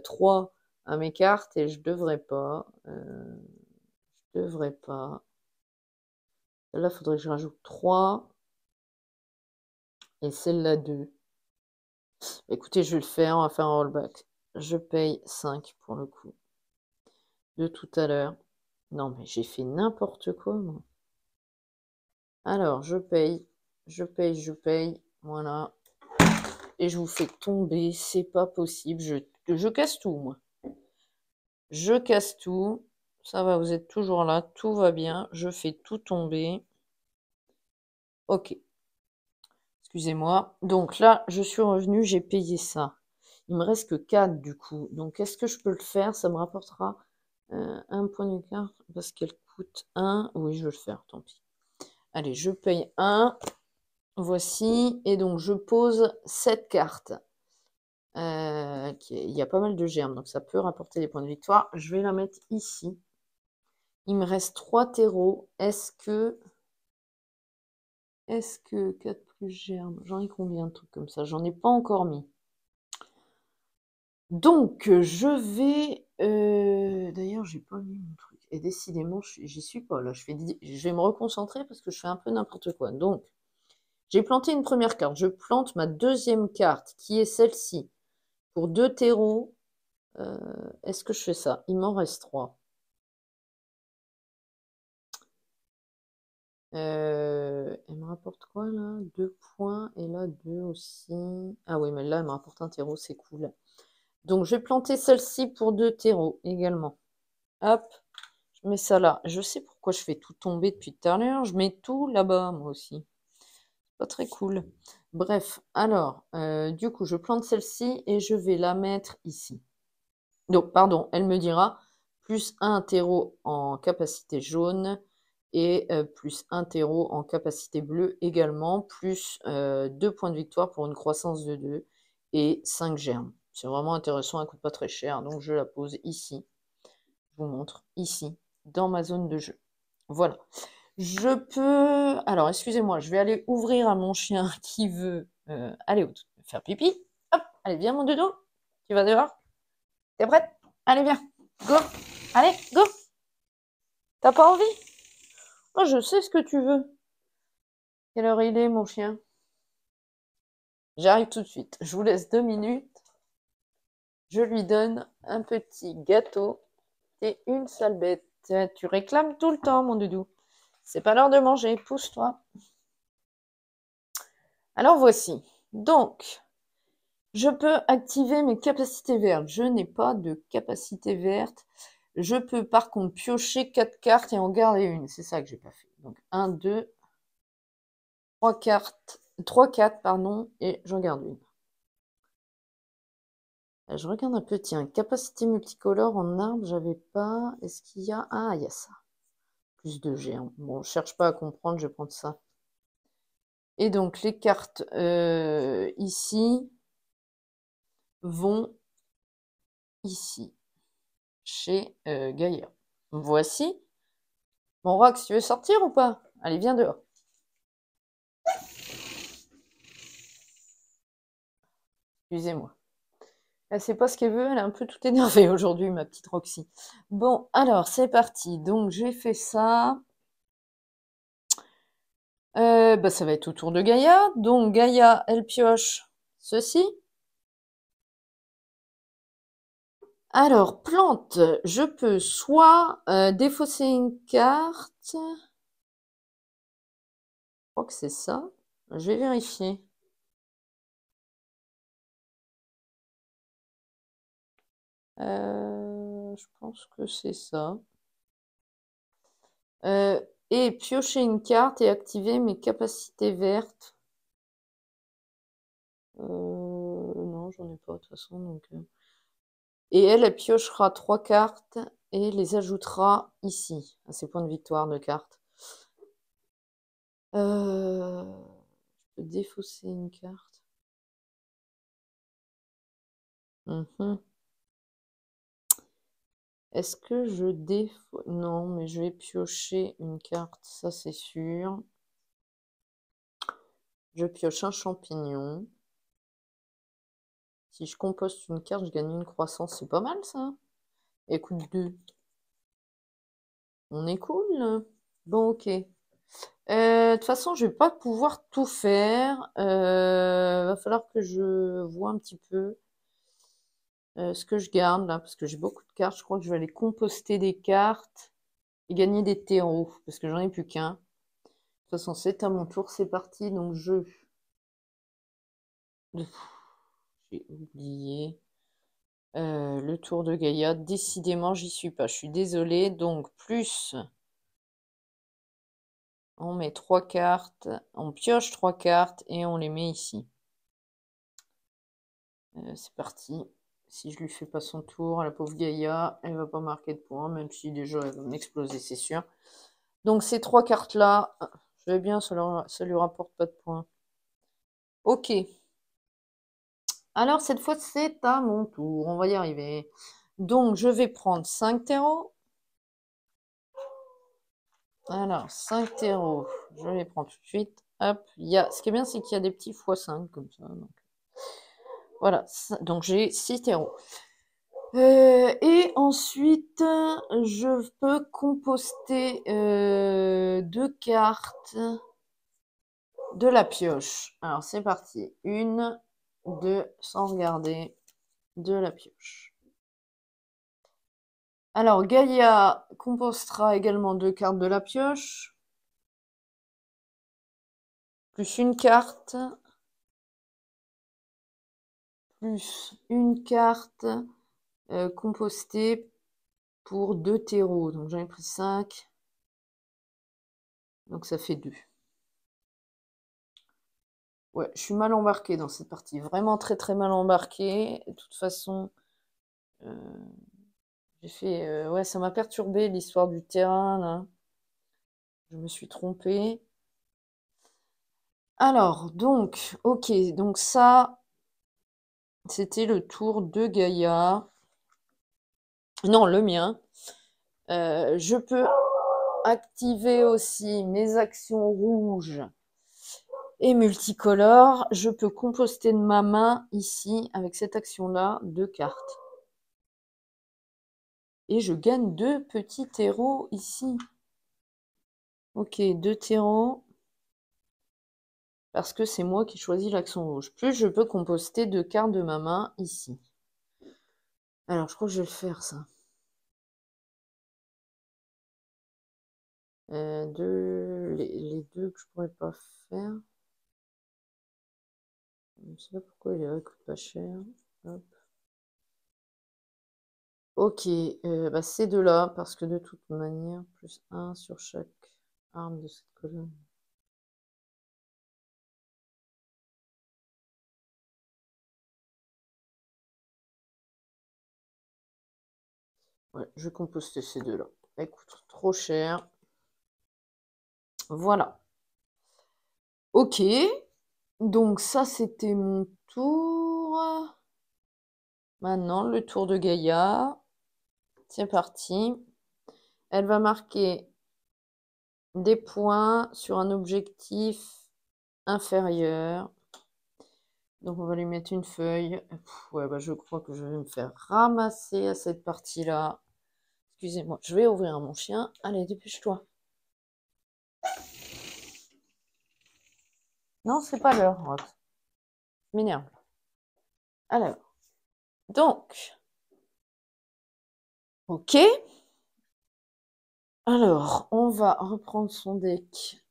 3 à mes cartes et je devrais pas. Je devrais pas. Là, il faudrait que je rajoute 3 et celle-là 2. Écoutez, je vais le faire, on va faire un rollback. Je paye 5 pour le coup. De tout à l'heure. Non, mais j'ai fait n'importe quoi, moi. Alors, je paye. Voilà. Et je vous fais tomber. C'est pas possible. Je casse tout, moi. Je casse tout. Ça va, vous êtes toujours là. Tout va bien. Je fais tout tomber. Ok. Excusez-moi. Donc là, je suis revenue. J'ai payé ça. Il me reste que 4 du coup. Donc, est-ce que je peux le faire? Ça me rapportera un point de carte parce qu'elle coûte 1. Oui, je vais le faire. Tant pis. Allez, je paye 1. Voici. Et donc, je pose cette carte. Il y a pas mal de germes, donc ça peut rapporter des points de victoire. Je vais la mettre ici. Il me reste 3 terreaux. Est-ce que 4 plus germes? J'en ai combien de trucs comme ça? J'en ai pas encore mis. Donc, je vais... D'ailleurs, j'ai pas mis mon truc. Et décidément, j'y suis pas là. Je vais me reconcentrer parce que je fais un peu n'importe quoi. Donc, j'ai planté une première carte. Je plante ma deuxième carte, qui est celle-ci. Pour 2 terreaux, est-ce que je fais ça? Il m'en reste 3. Elle me rapporte quoi là? 2 points et là 2 aussi. Ah oui, mais là elle me rapporte un terreau, c'est cool. Donc je vais planter celle-ci pour 2 terreaux également. Hop, je mets ça là. Je sais pourquoi je fais tout tomber depuis tout à l'heure. Je mets tout là-bas moi aussi. Pas très cool. Bref, alors, du coup je plante celle-ci et je vais la mettre ici. Donc, pardon, elle me dira plus 1 terreau en capacité jaune et plus 1 terreau en capacité bleue également, plus 2 points de victoire pour une croissance de 2 et 5 germes. C'est vraiment intéressant, elle ne coûte pas très cher, donc je la pose ici. Je vous montre ici, dans ma zone de jeu. Voilà. Je peux... Alors, excusez-moi, je vais aller ouvrir à mon chien qui veut aller faire pipi. Hop, allez, viens mon dodo. Tu vas dehors? T'es prête? Allez, viens. Go. Allez, go. T'as pas envie? Oh, je sais ce que tu veux. Quelle heure il est, mon chien? J'arrive tout de suite. Je vous laisse 2 minutes. Je lui donne un petit gâteau. T'es une sale bête. Tu réclames tout le temps, mon doudou. C'est pas l'heure de manger. Pousse-toi. Alors voici. Donc, je peux activer mes capacités vertes. Je n'ai pas de capacité verte. Je peux par contre piocher 4 cartes et en garder une. C'est ça que j'ai pas fait. Donc 1, 2, 3 cartes, 3, 4, pardon, et j'en garde une. Je regarde un peu, tiens, capacité multicolore en arbre, j'avais pas. Est-ce qu'il y a. Ah, il y a ça. Plus de géants. Bon, je cherche pas à comprendre, je vais prendre ça. Et donc, les cartes ici vont ici, chez Gaïa. Voici. Bon, Rox, tu veux sortir ou pas? Allez, viens dehors. Excusez-moi. Elle sait pas ce qu'elle veut, elle est un peu toute énervée aujourd'hui, ma petite Roxy. Bon, alors, c'est parti. Donc, j'ai fait ça. Bah, ça va être au tour de Gaïa. Donc, Gaïa, elle pioche ceci. Alors, plante, je peux soit défausser une carte. Je crois que c'est ça. Je vais vérifier. Je pense que c'est ça. Et piocher une carte et activer mes capacités vertes. Non, j'en ai pas de toute façon. Donc, Et elle piochera 3 cartes et les ajoutera ici, à ses points de victoire de cartes. Je peux défausser une carte. Mhm. Est-ce que je défausse? Non, mais je vais piocher une carte, ça c'est sûr. Je pioche un champignon. Si je composte une carte, je gagne une croissance. C'est pas mal ça. Écoute 2. On est cool, là. Bon, ok. De toute façon, je vais pas pouvoir tout faire. Va falloir que je vois un petit peu ce que je garde là, parce que j'ai beaucoup de cartes. Je crois que je vais aller composter des cartes et gagner des terreaux, parce que j'en ai plus qu'un. De toute façon, c'est à mon tour, c'est parti. Donc j'ai oublié le tour de Gaïa. Décidément, j'y suis pas. Je suis désolée. Donc plus, on met 3 cartes, on pioche 3 cartes et on les met ici. C'est parti. Si je lui fais pas son tour, la pauvre Gaïa, elle va pas marquer de points, même si déjà elle va m'exploser, c'est sûr. Donc ces 3 cartes-là, je vais bien, ça lui rapporte pas de points. Ok. Alors cette fois, c'est à mon tour. On va y arriver. Donc je vais prendre 5 terreaux. Alors, 5 terreaux. Je les prends tout de suite. Hop. Ce qui est bien, c'est qu'il y a des petits x5 comme ça. Donc. Voilà. Donc j'ai 6 terreaux. Et ensuite, je peux composter 2 cartes de la pioche. Alors, c'est parti. 1, 2, sans regarder, de la pioche. Alors, Gaïa compostera également 2 cartes de la pioche. Plus une carte. Plus une carte compostée pour 2 terreaux. Donc, j'en ai pris 5. Donc, ça fait 2. Ouais, je suis mal embarquée dans cette partie. Vraiment très très mal embarquée. De toute façon, euh, j'ai fait. Ouais, ça m'a perturbé l'histoire du terrain, là. Je me suis trompée. Alors, donc, ok. Donc ça, c'était le tour de Gaïa. Non, le mien. Je peux activer aussi mes actions rouges et multicolores. Je peux composter de ma main ici, avec cette action-là, 2 cartes. Et je gagne 2 petits terreaux ici. Ok, 2 terreaux. Parce que c'est moi qui choisis l'action rouge. Plus je peux composter 2 cartes de ma main ici. Alors, je crois que je vais le faire, ça. Les 2 que je pourrais pas faire. Je ne sais pas pourquoi il coûte pas cher. Hop. Ok, bah ces deux-là, parce que de toute manière, plus 1 sur chaque arme de cette colonne. Ouais, je vais composter ces deux-là. Écoute, trop cher. Voilà. Ok. Donc ça, c'était mon tour. Maintenant, le tour de Gaïa. C'est parti. Elle va marquer des points sur un objectif inférieur. Donc on va lui mettre une feuille. Ouais, bah, je crois que je vais me faire ramasser à cette partie-là. Excusez-moi, je vais ouvrir mon chien. Allez, dépêche-toi. Non, c'est pas l'heure, Rox. Je m'énerve. Alors, donc, ok. Alors, on va reprendre son deck.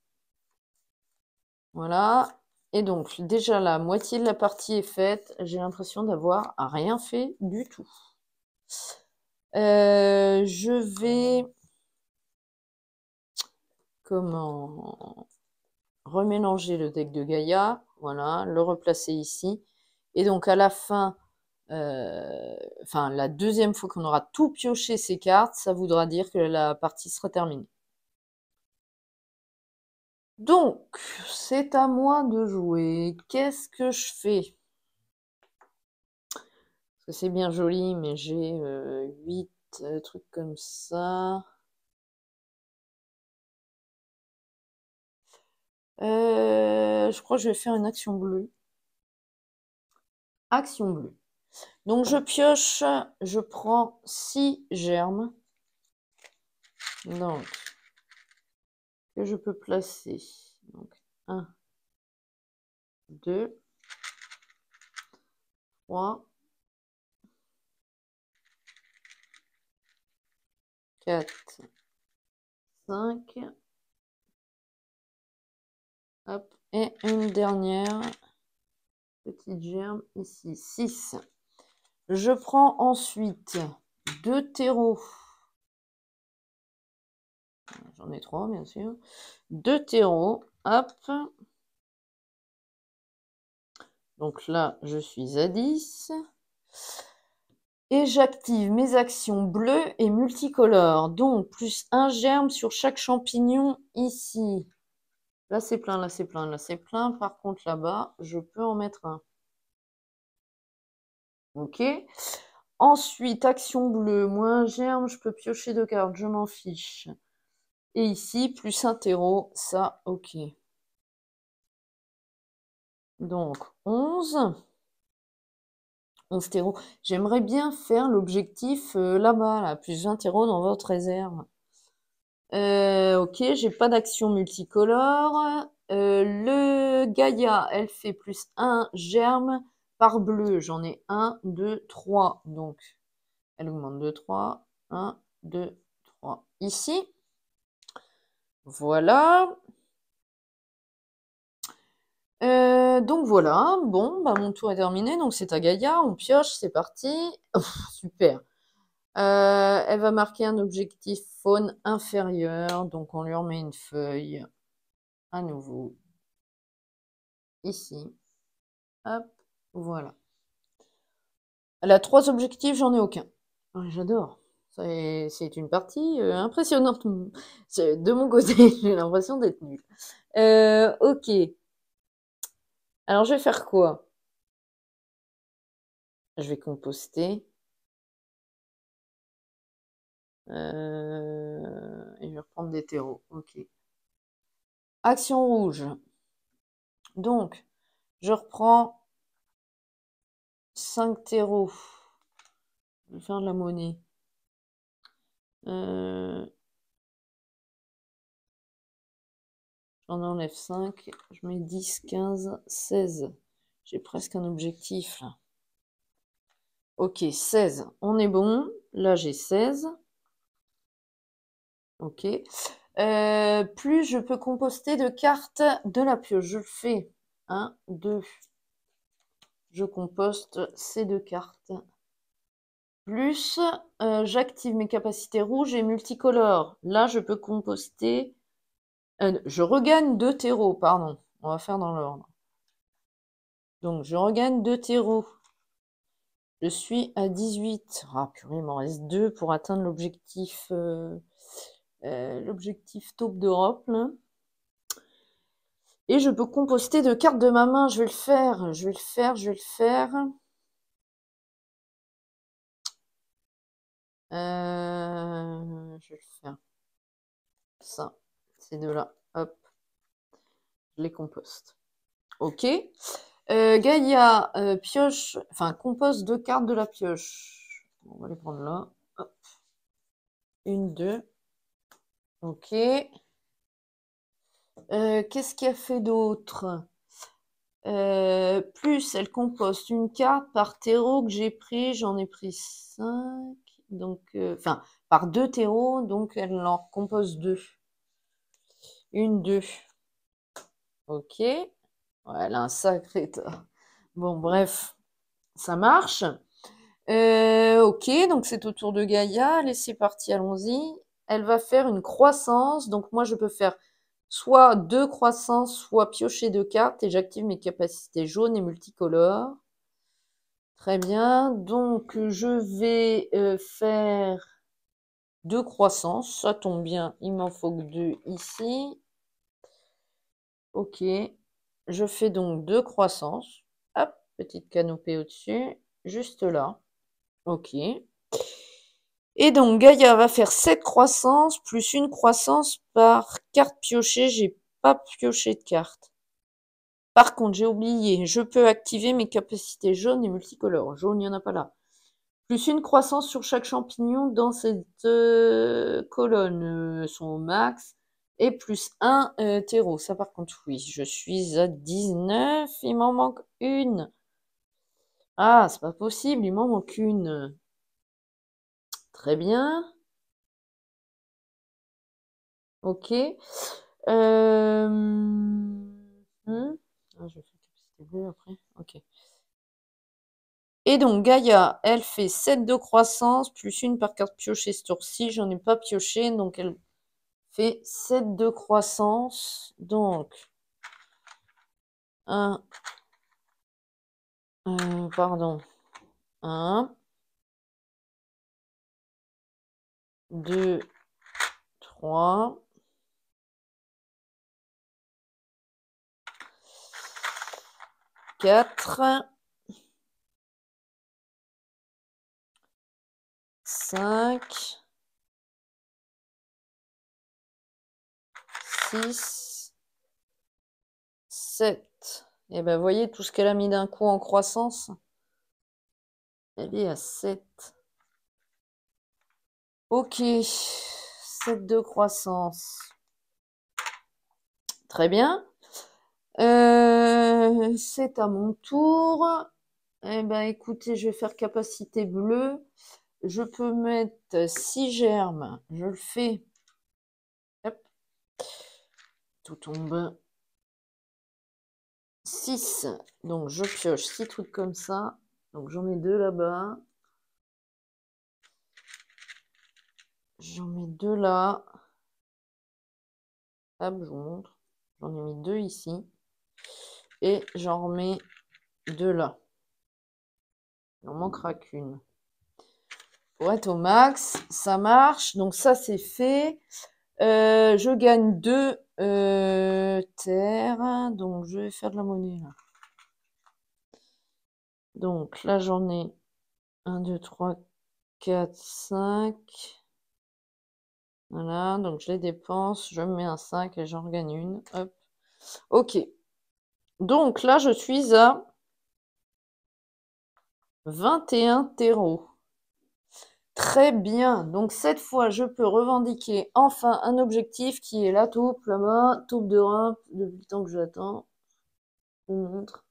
Voilà. Et donc, déjà, la moitié de la partie est faite. J'ai l'impression d'avoir rien fait du tout. Je vais... Comment... remélanger le deck de Gaïa. Voilà, le replacer ici. Et donc, à la fin... enfin, la deuxième fois qu'on aura tout pioché ces cartes, ça voudra dire que la partie sera terminée. Donc, c'est à moi de jouer. Qu'est-ce que je fais? Parce que c'est bien joli, mais j'ai 8 trucs comme ça. Je crois que je vais faire une action bleue. Action bleue. Donc, je pioche, je prends 6 germes. Donc, que je peux placer. Donc, 1, 2, 3, 4, 5. Hop, et une dernière petite germe ici, 6. Je prends ensuite 2 terreaux. J'en ai 3, bien sûr. 2 terreaux, hop. Donc là, je suis à 10. Et j'active mes actions bleues et multicolores. Donc, plus un germe sur chaque champignon ici. Là, c'est plein, là, c'est plein, là, c'est plein. Par contre, là-bas, je peux en mettre un. Ok. Ensuite, action bleue, moins un germe, je peux piocher 2 cartes, je m'en fiche. Et ici, plus un terreau, ça, ok. Donc, 11. 11 terreaux. J'aimerais bien faire l'objectif là-bas, là, plus 20 terreaux dans votre réserve. Ok, j'ai pas d'action multicolore. Le Gaïa, elle fait plus un germe par bleu. J'en ai 1, 2, 3. Donc, elle augmente de 3. 1, 2, 3. Ici. Voilà. Donc voilà. Bon, bah, mon tour est terminé. Donc, c'est à Gaïa. On pioche. C'est parti. Super. Elle va marquer un objectif faune inférieur. Donc, on lui remet une feuille. À nouveau. Ici. Hop, voilà. Elle a 3 objectifs, j'en ai aucun. Ouais, j'adore. C'est une partie impressionnante. De mon côté, j'ai l'impression d'être nulle. Ok. Alors, je vais faire quoi? Je vais composter. Et je vais reprendre des terreaux. Ok. Action rouge. Donc, je reprends 5 terreaux. Je vais faire de la monnaie. J'en enlève 5. Je mets 10, 15, 16. J'ai presque un objectif là. Ok, 16. On est bon. Là, j'ai 16. Ok. Plus je peux composter de cartes de la pioche. Je le fais. 1, 2. Je composte ces 2 cartes. Plus, j'active mes capacités rouges et multicolores. Là, je peux composter... je regagne 2 terreaux, pardon. On va faire dans l'ordre. Donc, je regagne 2 terreaux. Je suis à 18. Ah purée, il m'en reste 2 pour atteindre l'objectif taupe d'Europe, là. Et je peux composter 2 cartes de ma main. Je vais le faire. Je vais le faire. Je vais le faire. Je vais le faire. Ça. Ces deux-là. Hop. Je les composte. Ok. Gaïa pioche. Enfin, composte 2 cartes de la pioche. On va les prendre là. Hop. 1, 2. Ok. Qu'est-ce qu'il y a fait d'autre? Plus elle composte une carte par terreau que j'ai pris, j'en ai pris 5, donc, enfin, par 2 terreaux, donc elle en compose 2. 1, 2. Ok. Ouais, elle a un sacré tas. Bon, bref, ça marche. Ok, donc c'est au tour de Gaïa. Allez, c'est parti, allons-y. Elle va faire une croissance, donc moi je peux faire soit 2 croissances, soit piocher 2 cartes, et j'active mes capacités jaunes et multicolores. Très bien, donc je vais faire 2 croissances, ça tombe bien, il m'en faut que 2 ici. Ok, je fais donc 2 croissances. Hop, petite canopée au-dessus, juste là. Ok. Et donc Gaïa va faire 7 croissances, plus une croissance par carte piochée. J'ai pas pioché de carte. Par contre, j'ai oublié, je peux activer mes capacités jaunes et multicolores. Jaune, il n'y en a pas là. Plus une croissance sur chaque champignon dans cette colonne, sont au max. Et plus un terreau. Ça, par contre, oui. Je suis à 19. Il m'en manque une. Ah, c'est pas possible. Il m'en manque une. Très bien. Ok. Ah, je vais faire capacité bleue après. Ok. Et donc, Gaïa, elle fait 7 de croissance, plus une par carte piochée ce tour-ci. J'en ai pas pioché, donc elle fait 7 de croissance. Donc, 1, pardon, 1, 2, 3, 4, 5, 6, 7. Et ben, vous voyez tout ce qu'elle a mis d'un coup en croissance. Elle est à 7. Ok, 7 de croissance. Très bien. C'est à mon tour. Eh ben, écoutez, je vais faire capacité bleue. Je peux mettre 6 germes. Je le fais. Hop. Tout tombe. 6. Donc, je pioche 6 trucs comme ça. Donc, j'en mets 2 là-bas. J'en mets 2 là. Hop, je vous montre. J'en ai mis 2 ici. Et j'en remets 2 là. Il en manquera qu'une. Pour être au max, ça marche. Donc, ça, c'est fait. Je gagne 2 terres. Donc, je vais faire de la monnaie là. Donc, là, j'en ai 1, 2, 3, 4, 5. Voilà, donc je les dépense. Je me mets un 5 et j'en regagne une. Hop. Ok. Donc, là, je suis à 21 terreaux. Très bien. Donc, cette fois, je peux revendiquer enfin un objectif qui est la taupe là-bas. Taupe d'Europe, depuis le temps que j'attends. Je vous montre.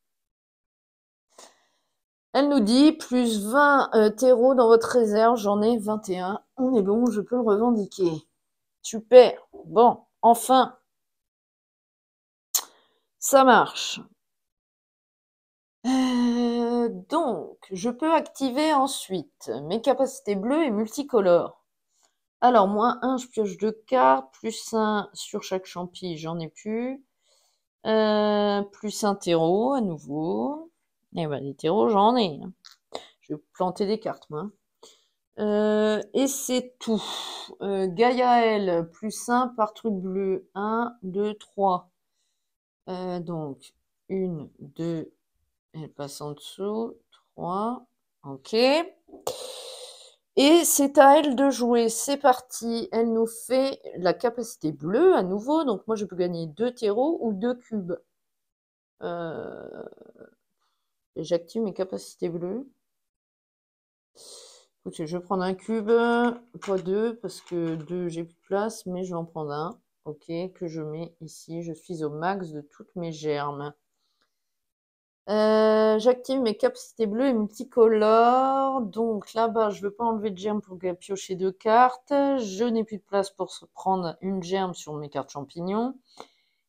Elle nous dit plus 20 terreaux dans votre réserve. J'en ai 21. On est bon, je peux le revendiquer. Super. Bon, enfin. Ça marche. Donc, je peux activer ensuite mes capacités bleues et multicolores. Alors, moins 1, je pioche 2 cartes, plus 1 sur chaque champi, j'en ai plus. Plus un terreau à nouveau. Et ben, des terreaux, j'en ai. Je vais planter des cartes, moi. Et c'est tout. Gaïaël, plus 1 par truc bleu. 1, 2, 3. Donc, 1, 2, elle passe en dessous. 3, ok. Et c'est à elle de jouer. C'est parti. Elle nous fait la capacité bleue à nouveau. Donc, moi, je peux gagner 2 terreaux ou 2 cubes. J'active mes capacités bleues. Écoutez, je vais prendre un cube, pas 2, parce que 2, j'ai plus de place, mais je vais en prendre un. Ok, que je mets ici. Je suis au max de toutes mes germes. J'active mes capacités bleues et multicolores. Donc là-bas, je ne veux pas enlever de germes pour piocher 2 cartes. Je n'ai plus de place pour prendre une germe sur mes cartes champignons.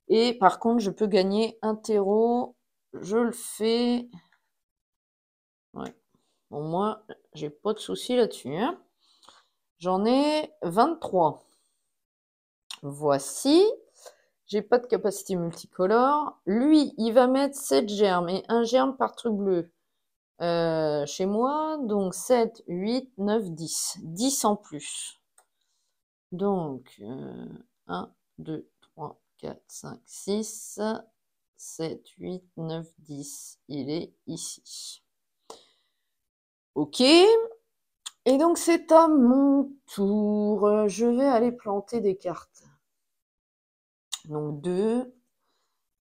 Et par contre, je peux gagner un terreau. Je le fais. Ouais. Bon, moi, j'ai pas de souci là-dessus. Hein. J'en ai 23. Voici. J'ai pas de capacité multicolore. Lui, il va mettre 7 germes et un germe par truc bleu. Chez moi, donc 7, 8, 9, 10. 10 en plus. Donc, 1, 2, 3, 4, 5, 6, 7, 8, 9, 10. Il est ici. Ok. Et donc, c'est à mon tour. Je vais aller planter des cartes. Donc, 2.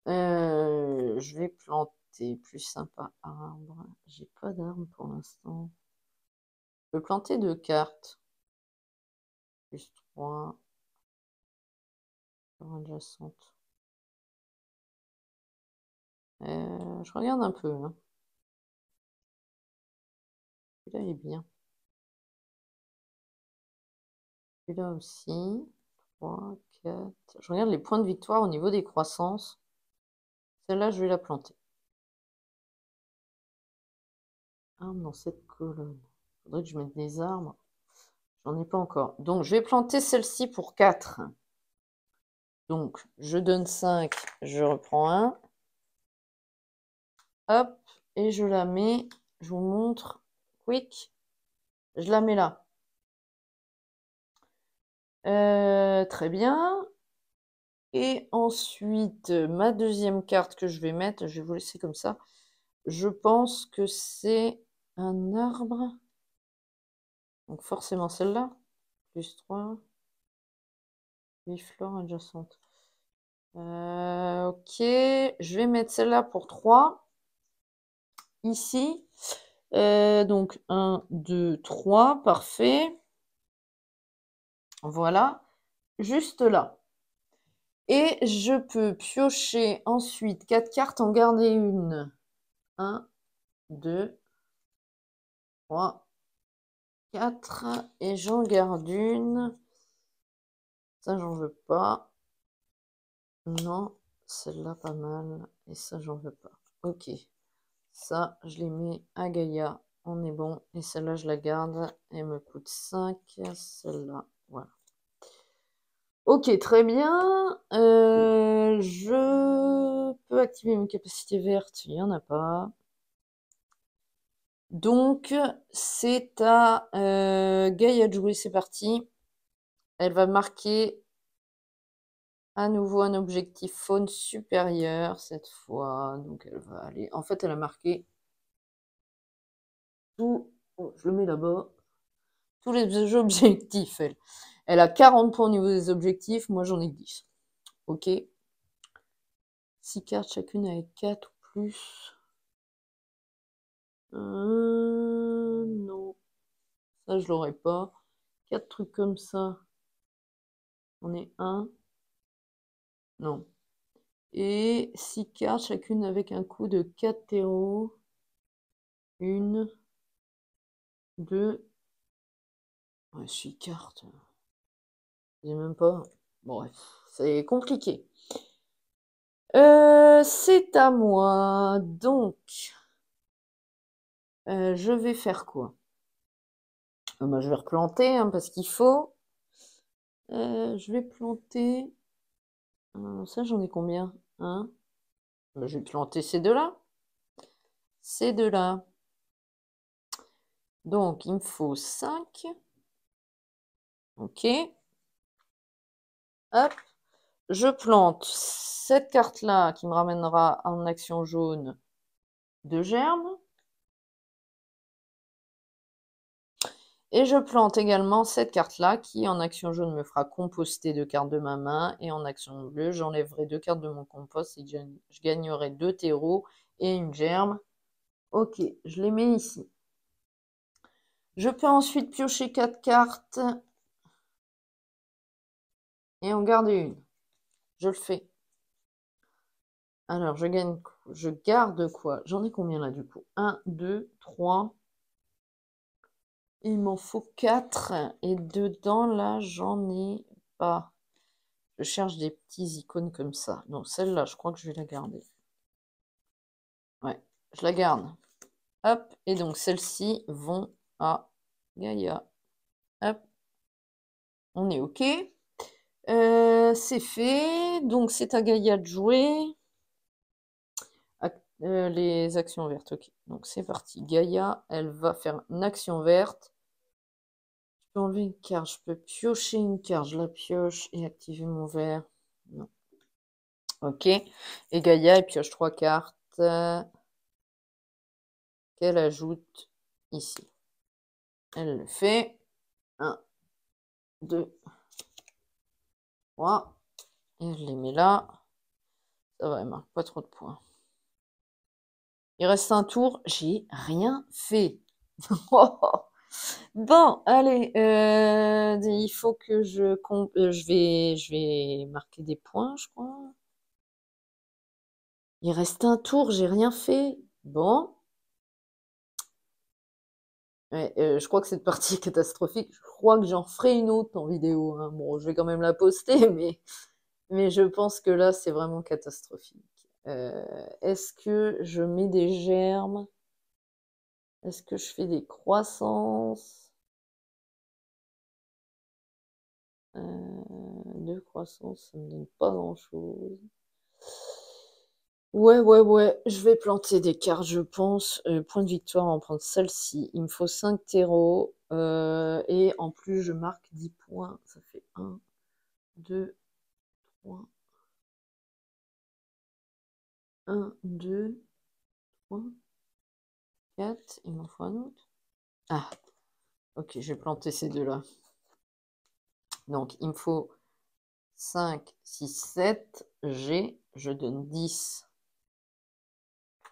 Je vais planter plus sympa arbre. J'ai pas d'arbre pour l'instant. Je peux planter 2 cartes. Plus 3. Adjacente. Je regarde un peu. Hein. Celui-là, il est bien. Celui-là aussi. 3, 4. Je regarde les points de victoire au niveau des croissances. Celle-là, je vais la planter. Arbre dans cette colonne. Il faudrait que je mette des arbres. J'en ai pas encore. Donc, je vais planter celle-ci pour 4. Donc, je donne 5. Je reprends 1. Hop. Et je la mets. Je vous montre. Quick. Je la mets là. Très bien. Et ensuite, ma deuxième carte que je vais mettre, je vais vous laisser comme ça. Je pense que c'est un arbre. Donc forcément celle-là. Plus 3. 8 fleurs adjacentes. Ok, je vais mettre celle-là pour 3. Ici. Donc 1, 2, 3. Parfait. Voilà. Juste là. Et je peux piocher ensuite 4 cartes, en garder une. 1, 2, 3, 4. Et j'en garde une. Ça, j'en veux pas. Non, celle-là, pas mal. Et ça, j'en veux pas. Ok. Ça, je les mets à Gaïa. On est bon. Et celle-là, je la garde. Elle me coûte 5. Celle-là, voilà. Ok, très bien. Je peux activer mes capacités vertes. Il n'y en a pas. Donc, c'est à Gaïa de jouer. C'est parti. Elle va marquer à nouveau un objectif faune supérieur cette fois. Donc, elle va aller. En fait, elle a marqué tout. Oh, je le mets là-bas. Tous les objectifs, elle. Elle a 40 points au niveau des objectifs. Moi, j'en ai 10. Ok. 6 cartes chacune avec 4 ou plus. Non. Ça, je l'aurais pas. 4 trucs comme ça. On est 1. Non. Et 6 cartes chacune avec un coût de 4 terreaux. 1, 2. Ouais, 6 cartes. J'ai même pas. Bon, bref, c'est compliqué. C'est à moi. Donc, je vais faire quoi? Bah, je vais replanter hein, parce qu'il faut. Je vais planter. Ça, j'en ai combien? Bah, je vais planter ces deux-là. Ces deux-là. Donc, il me faut 5. Ok. Hop. Je plante cette carte-là qui me ramènera en action jaune 2 germes. Et je plante également cette carte-là qui, en action jaune, me fera composter 2 cartes de ma main. Et en action bleue, j'enlèverai 2 cartes de mon compost et je gagnerai 2 terreaux et une germe. Ok, je les mets ici. Je peux ensuite piocher 4 cartes et en garder une. Je le fais. Alors, je garde quoi? J'en ai combien là du coup? 1, 2, 3. Il m'en faut 4. Et dedans, là, j'en ai pas. Je cherche des petits icônes comme ça. Donc, celle-là, je crois que je vais la garder. Ouais, je la garde. Hop. Et donc, celles-ci vont à Gaïa. Hop. On est OK. C'est fait. Donc, c'est à Gaïa de jouer. Les actions vertes, ok. Donc c'est parti. Gaïa, elle va faire une action verte. Je peux enlever une carte, je peux piocher une carte, je la pioche et activer mon vert. Non. Ok. Et Gaïa, elle pioche 3 cartes qu'elle ajoute ici. Elle le fait. 1, 2, 3. Et je les mets là. Ça va, elle marque pas trop de points. Il reste un tour, j'ai rien fait. Bon, allez, il faut que je vais marquer des points, je crois. Il reste un tour, j'ai rien fait. Bon. Ouais, je crois que cette partie est catastrophique. Je crois que j'en ferai une autre en vidéo, hein. Bon, je vais quand même la poster, mais je pense que là, c'est vraiment catastrophique. Est-ce que je mets des germes? Est-ce que je fais des croissances? 2 croissances, ça me donne pas grand-chose. Ouais, je vais planter des cartes, je pense. Point de victoire, on va prendre celle-ci. Il me faut 5 terreaux. Et en plus, je marque 10 points. Ça fait 1, 2, 3. 1, 2, 3, 4. Il m'en faut un autre. Ah, ok, je vais planter ces deux-là. Donc, il me faut 5, 6, 7. Je donne 10.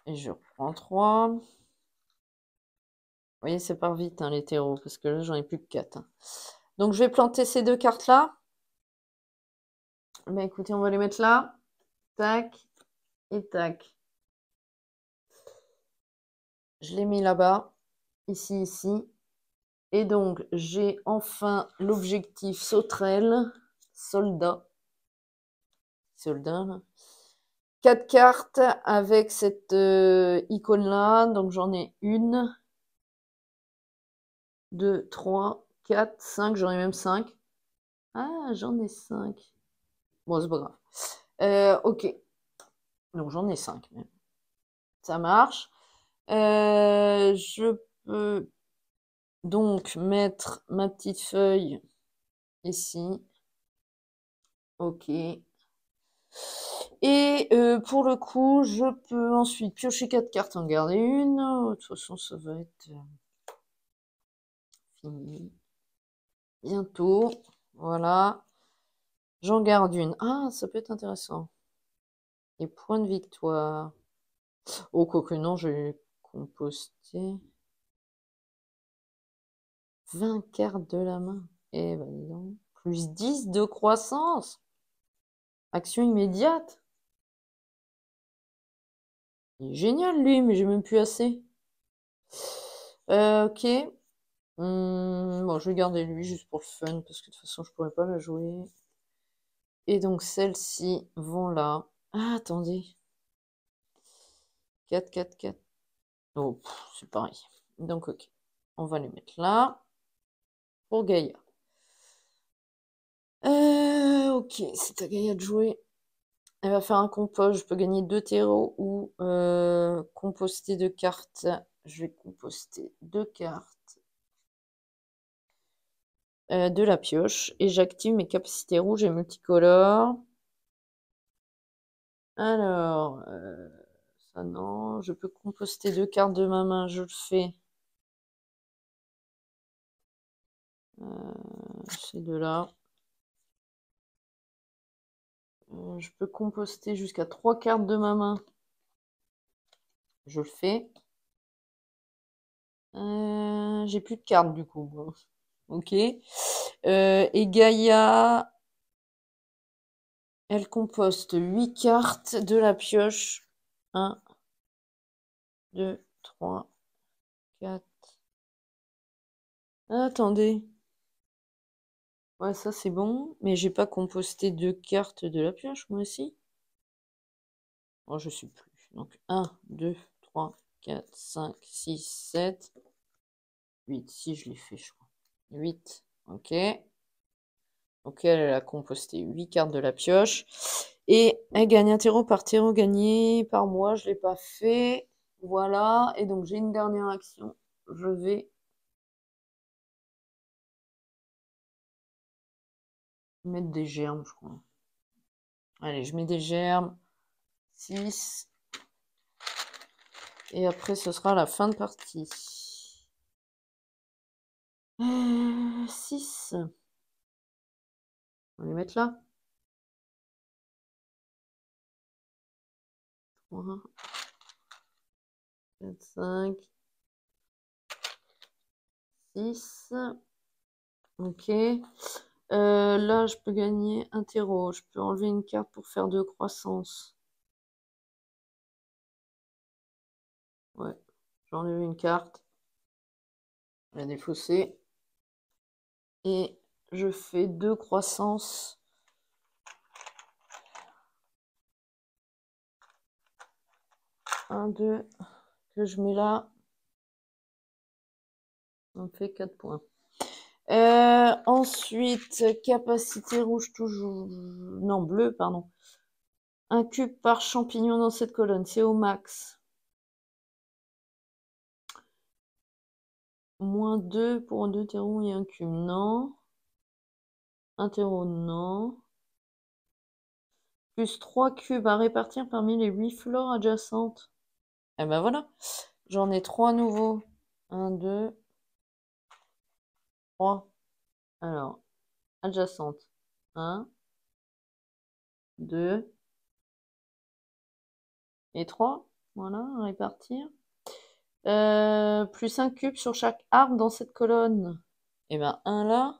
Et je reprends 3. Vous voyez, ça part vite, hein, les terreaux, parce que là, j'en ai plus que 4. Hein. Donc, je vais planter ces 2 cartes-là. Bah écoutez, on va les mettre là. Tac et tac. Je l'ai mis là-bas. Ici, ici. Et donc, j'ai enfin l'objectif sauterelle. Soldat. Soldat, là. 4 cartes avec cette icône-là. Donc, j'en ai 1, 2, 3, 4, 5. J'en ai même 5. Ah, j'en ai 5. Bon, c'est pas grave. Ok. Donc, j'en ai 5 même. Ça marche. Je peux donc mettre ma petite feuille ici. Ok. Et pour le coup, je peux ensuite piocher 4 cartes, en garder une. De toute façon, ça va être fini. Bientôt. Voilà. J'en garde une. Ah, ça peut être intéressant. Et point de victoire. Oh, quoique non, j'ai composté 20 cartes de la main. Eh ben, dis donc. Plus 10 de croissance. Action immédiate. Il est génial, lui, mais j'ai même plus assez. Ok. Bon, je vais garder lui juste pour le fun, parce que de toute façon, je pourrais pas la jouer. Et donc, celles-ci vont là. Ah, attendez. 4, 4, 4. Oh, c'est pareil. Donc, ok. On va les mettre là. Pour Gaïa. Ok, c'est à Gaïa de jouer. Elle va faire un compost. Je peux gagner 2 terreaux ou composter 2 cartes. Je vais composter 2 cartes. de la pioche et j'active mes capacités rouges et multicolores. Alors, ça non, je peux composter 2 cartes de ma main, je le fais. Ces deux-là. Je peux composter jusqu'à 3 cartes de ma main. Je le fais. J'ai plus de cartes du coup. Bon. Ok. Et Gaïa, elle composte 8 cartes de la pioche. 1, 2, 3, 4. Attendez. Ouais, ça c'est bon. Mais j'ai pas composté 2 cartes de la pioche, moi aussi. Oh, je suis plus. Donc 1, 2, 3, 4, 5, 6, 7, 8. Si je l'ai fait, je crois. 8. Ok. Donc elle a composté 8 cartes de la pioche. Et elle gagne un terreau par terreau gagné par mois. Je ne l'ai pas fait. Voilà. Et donc j'ai une dernière action. Je vais mettre des germes, je crois. Allez, je mets des germes. 6. Et après, ce sera la fin de partie. 6. On va les mettre là. 3, 4, 5, 6. Ok. Là, je peux gagner un terreau. Je peux enlever une carte pour faire 2 croissances. Ouais. J'enlève une carte. Je la défausser. Et je fais 2 croissances. 1, 2, que je mets là. On fait 4 points. Ensuite, capacité rouge toujours. Non, bleu, pardon. Un cube par champignon dans cette colonne, c'est au max. Moins 2 pour 2 terreaux et un cube, non. Un terreau, non. Plus 3 cubes à répartir parmi les 8 flores adjacentes. Et ben voilà, j'en ai 3 nouveaux. 1, 2, 3. Alors, adjacente. 1, 2 et 3. Voilà, à répartir. Plus un cube sur chaque arbre dans cette colonne. Et ben un là.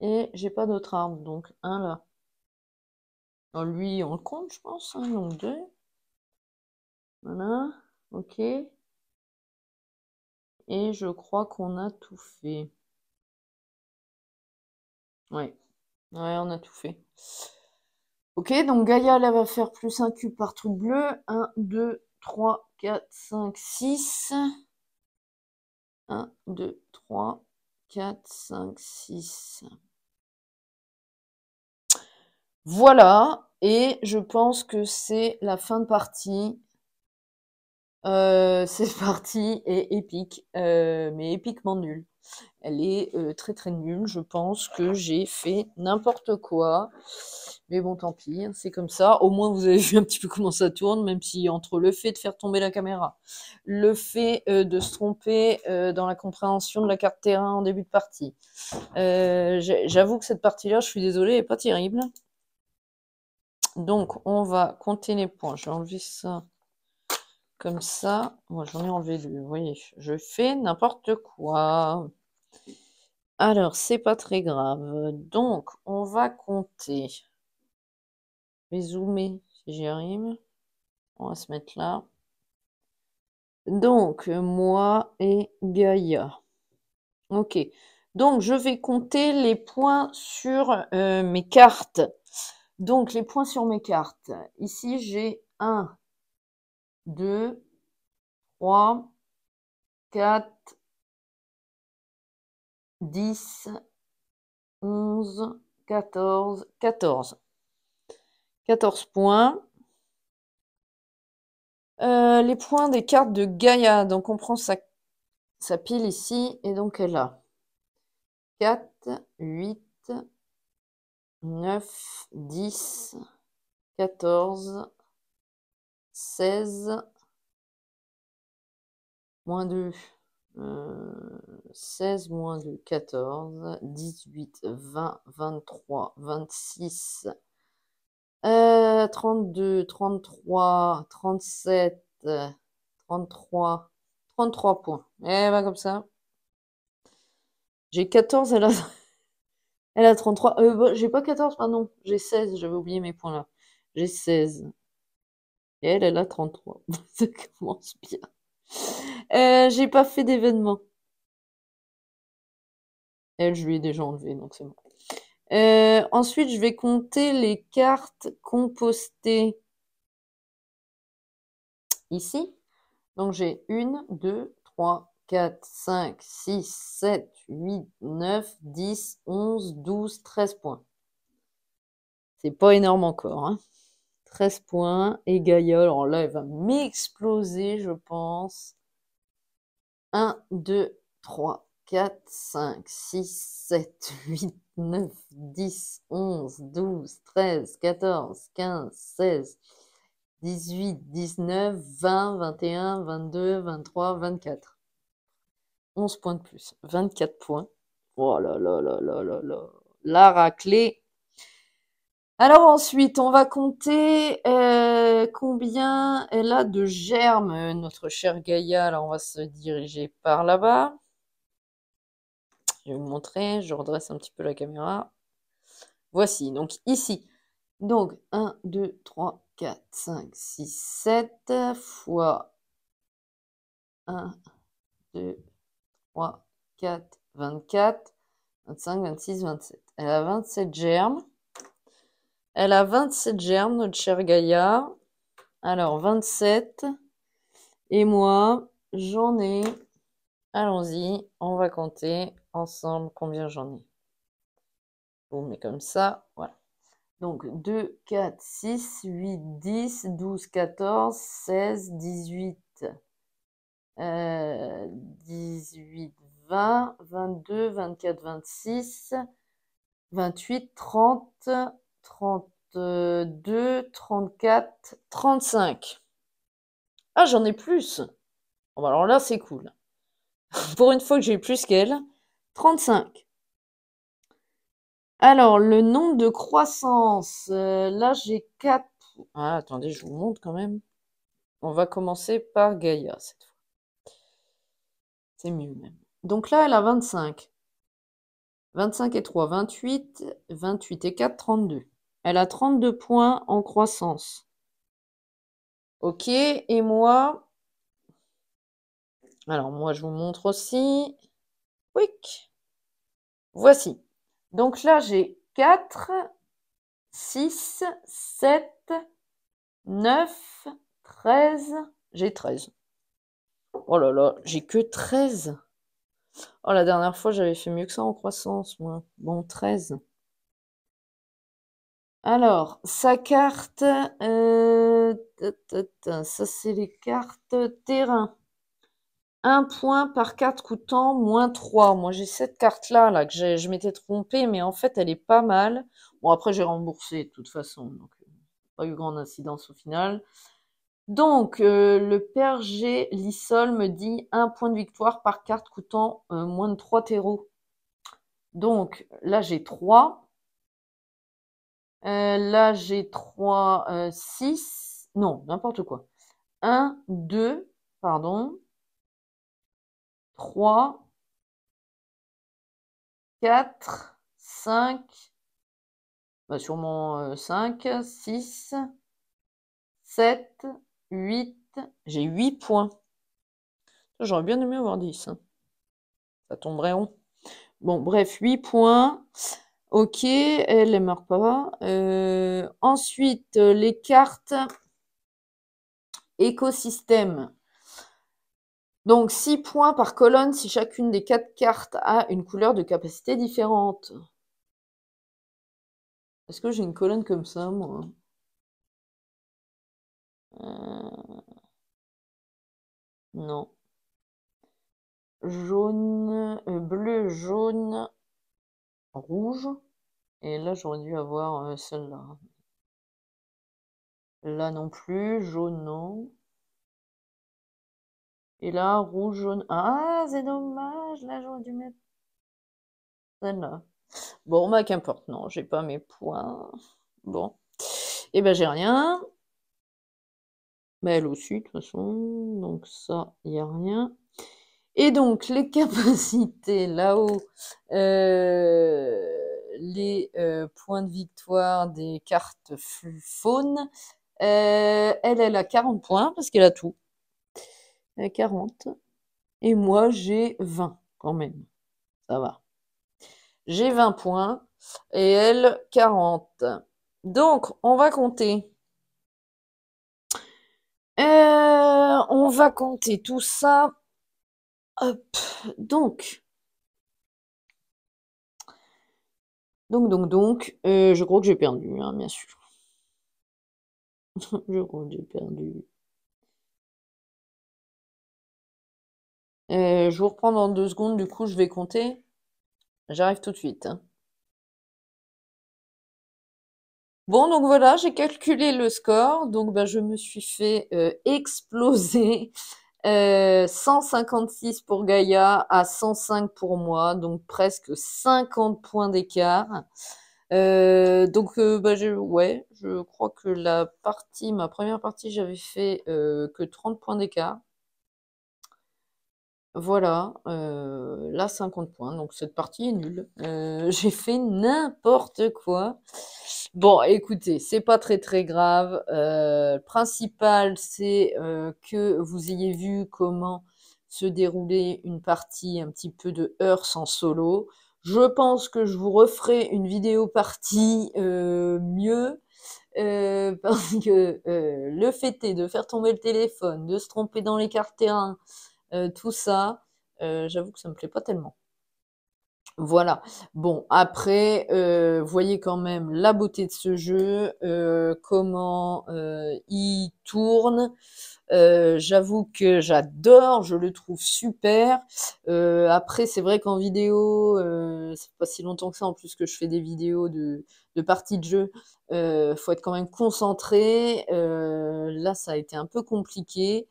Et j'ai pas d'autre arbre, donc un là. Alors, lui, on le compte, je pense. Hein, donc 2. Voilà. Ok. Et je crois qu'on a tout fait. Ouais. Ouais, on a tout fait. Ok, donc Gaïa, elle va faire plus un cube par truc bleu. 1, 2, 3, 4, 5, 6. 1, 2, 3, 4, 5, 6. Voilà, et je pense que c'est la fin de partie. Cette partie est épique, mais épiquement nulle. Elle est très très nulle. Je pense que j'ai fait n'importe quoi. Mais bon, tant pis, hein, c'est comme ça. Au moins, vous avez vu un petit peu comment ça tourne, même si entre le fait de faire tomber la caméra, le fait de se tromper dans la compréhension de la carte terrain en début de partie. J'avoue que cette partie-là, je suis désolée, elle n'est pas terrible. Donc, on va compter les points. Je vais enlever ça comme ça. Moi, j'en ai enlevé 2. Vous voyez, je fais n'importe quoi. Alors, c'est pas très grave. Donc, on va compter. Je vais zoomer si j'y arrive. On va se mettre là. Donc, moi et Gaïa. Ok. Donc, je vais compter les points sur mes cartes. Donc, les points sur mes cartes. Ici, j'ai 1, 2, 3, 4, 10, 11, 14, 14. 14 points. Les points des cartes de Gaïa. Donc, on prend sa pile ici et donc elle a 4, 8, 9, 10, 14, 16, moins 2, 16 moins 2, 14, 18, 20, 23, 26, 32, 33, 37, 33, 33 points. Eh ben comme ça. J'ai 14, elle a 33. Bah, j'ai pas 14, pardon. J'ai 16, j'avais oublié mes points là. J'ai 16. Et elle a 33. Ça commence bien. J'ai pas fait d'événement. Elle, je lui ai déjà enlevé, donc c'est bon. Ensuite, je vais compter les cartes compostées ici. Donc j'ai 1, 2, 3, 4, 5, 6, 7, 8, 9, 10, 11, 12, 13 points. C'est pas énorme encore, hein. 13 points. Et Gaïa, alors là, elle va m'exploser, je pense. 1, 2, 3, 4, 5, 6, 7, 8, 9, 10, 11, 12, 13, 14, 15, 16, 18, 19, 20, 21, 22, 23, 24. 11 points de plus. 24 points. Oh là là là là là là. La raclée. Alors ensuite, on va compter combien elle a de germes, notre chère Gaïa. Là, on va se diriger par là-bas. Je vais vous montrer, je redresse un petit peu la caméra. Voici, donc ici. Donc 1, 2, 3, 4, 5, 6, 7 fois 1, 2, 3, 4, 24, 25, 26, 27. Elle a 27 germes. Elle a 27 germes, notre chère Gaïa. Alors, 27. Et moi, j'en ai... Allons-y, on va compter ensemble combien j'en ai. On met comme ça, voilà. Donc, 2, 4, 6, 8, 10, 12, 14, 16, 18, 18, 20, 22, 24, 26, 28, 30, 32, 34, 35. Ah, j'en ai plus. Bon, bah, alors là, c'est cool. Pour une fois que j'ai plus qu'elle. 35. Alors, le nombre de croissance. Là, j'ai 4. Ah, attendez, je vous montre quand même. On va commencer par Gaïa cette fois. C'est mieux même. Donc là, elle a 25. 25 et 3, 28. 28 et 4, 32. Elle a 32 points en croissance. Ok, et moi... Alors, moi, je vous montre aussi. Quick. Voici. Donc là, j'ai 4, 6, 7, 9, 13. J'ai 13. Oh là là, j'ai que 13. Oh, la dernière fois, j'avais fait mieux que ça en croissance, moi. Bon, 13. Alors, sa carte, ça c'est les cartes terrain. 1 point par carte coûtant moins 3. Moi, j'ai cette carte-là, là, que je m'étais trompée, mais en fait, elle est pas mal. Bon, après, j'ai remboursé de toute façon, donc pas eu grande incidence au final. Donc, le père G. Lissol me dit 1 point de victoire par carte coûtant moins de 3 terreaux. Donc, là, j'ai 3. Là, j'ai 3, 6. Non, n'importe quoi. 1, 2, pardon. 3, 4, 5. Bah, sûrement 5, 6, 7, 8. J'ai 8 points. J'aurais bien aimé avoir 10. Hein. Ça tomberait rond. Bon, bref, 8 points. Ok, elle ne meurt pas. Ensuite, les cartes écosystème. Donc, 6 points par colonne si chacune des 4 cartes a une couleur de capacité différente. Est-ce que j'ai une colonne comme ça, moi? Non. Jaune, bleu, jaune, rouge. Et là, j'aurais dû avoir celle-là. Là non plus, jaune non. Et là, rouge, jaune. Ah, c'est dommage, là j'aurais dû mettre celle-là. Bon, bah qu'importe, non, j'ai pas mes points. Bon. Et ben j'ai rien. Mais elle aussi, de toute façon. Donc ça, il n'y a rien. Et donc, les capacités là-haut, les points de victoire des cartes faune. Elle a 40 points parce qu'elle a tout. Elle a 40. Et moi, j'ai 20 quand même. Ça va. J'ai 20 points et elle 40. Donc, on va compter. On va compter tout ça. Hop. Donc, je crois que j'ai perdu, hein, bien sûr. Je crois que j'ai perdu. Je vous reprends dans 2 secondes, du coup, je vais compter. J'arrive tout de suite, hein. Bon, donc voilà, j'ai calculé le score. Donc, bah, je me suis fait exploser 156 pour Gaïa à 105 pour moi. Donc, presque 50 points d'écart. Donc, bah, ouais, je crois que ma première partie, j'avais fait que 30 points d'écart. Voilà, là 50 points, donc cette partie est nulle. J'ai fait n'importe quoi. Bon, écoutez, c'est pas très très grave. Le principal, c'est que vous ayez vu comment se déroulait une partie un petit peu de Hearth en solo. Je pense que je vous referai une vidéo partie mieux. Parce que le fait est de faire tomber le téléphone, de se tromper dans les cartes terrain, tout ça, j'avoue que ça me plaît pas tellement. Voilà. Bon, après, voyez quand même la beauté de ce jeu, comment il tourne. J'avoue que j'adore, je le trouve super. Après, c'est vrai qu'en vidéo, c'est pas si longtemps que ça en plus que je fais des vidéos de parties de jeu. Faut être quand même concentré. Là, ça a été un peu compliqué.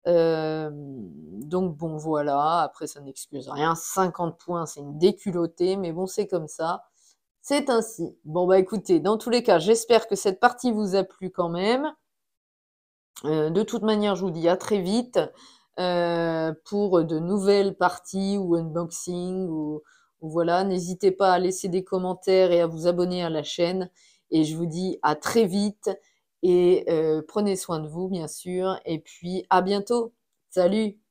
Donc bon, voilà. Après, ça n'excuse rien. 50 points, c'est une déculottée, mais bon, c'est comme ça. C'est ainsi. Bon, bah écoutez, dans tous les cas, j'espère que cette partie vous a plu quand même. De toute manière, je vous dis à très vite pour de nouvelles parties ou unboxing ou voilà. N'hésitez pas à laisser des commentaires et à vous abonner à la chaîne. Et je vous dis à très vite et prenez soin de vous, bien sûr. Et puis à bientôt. Salut!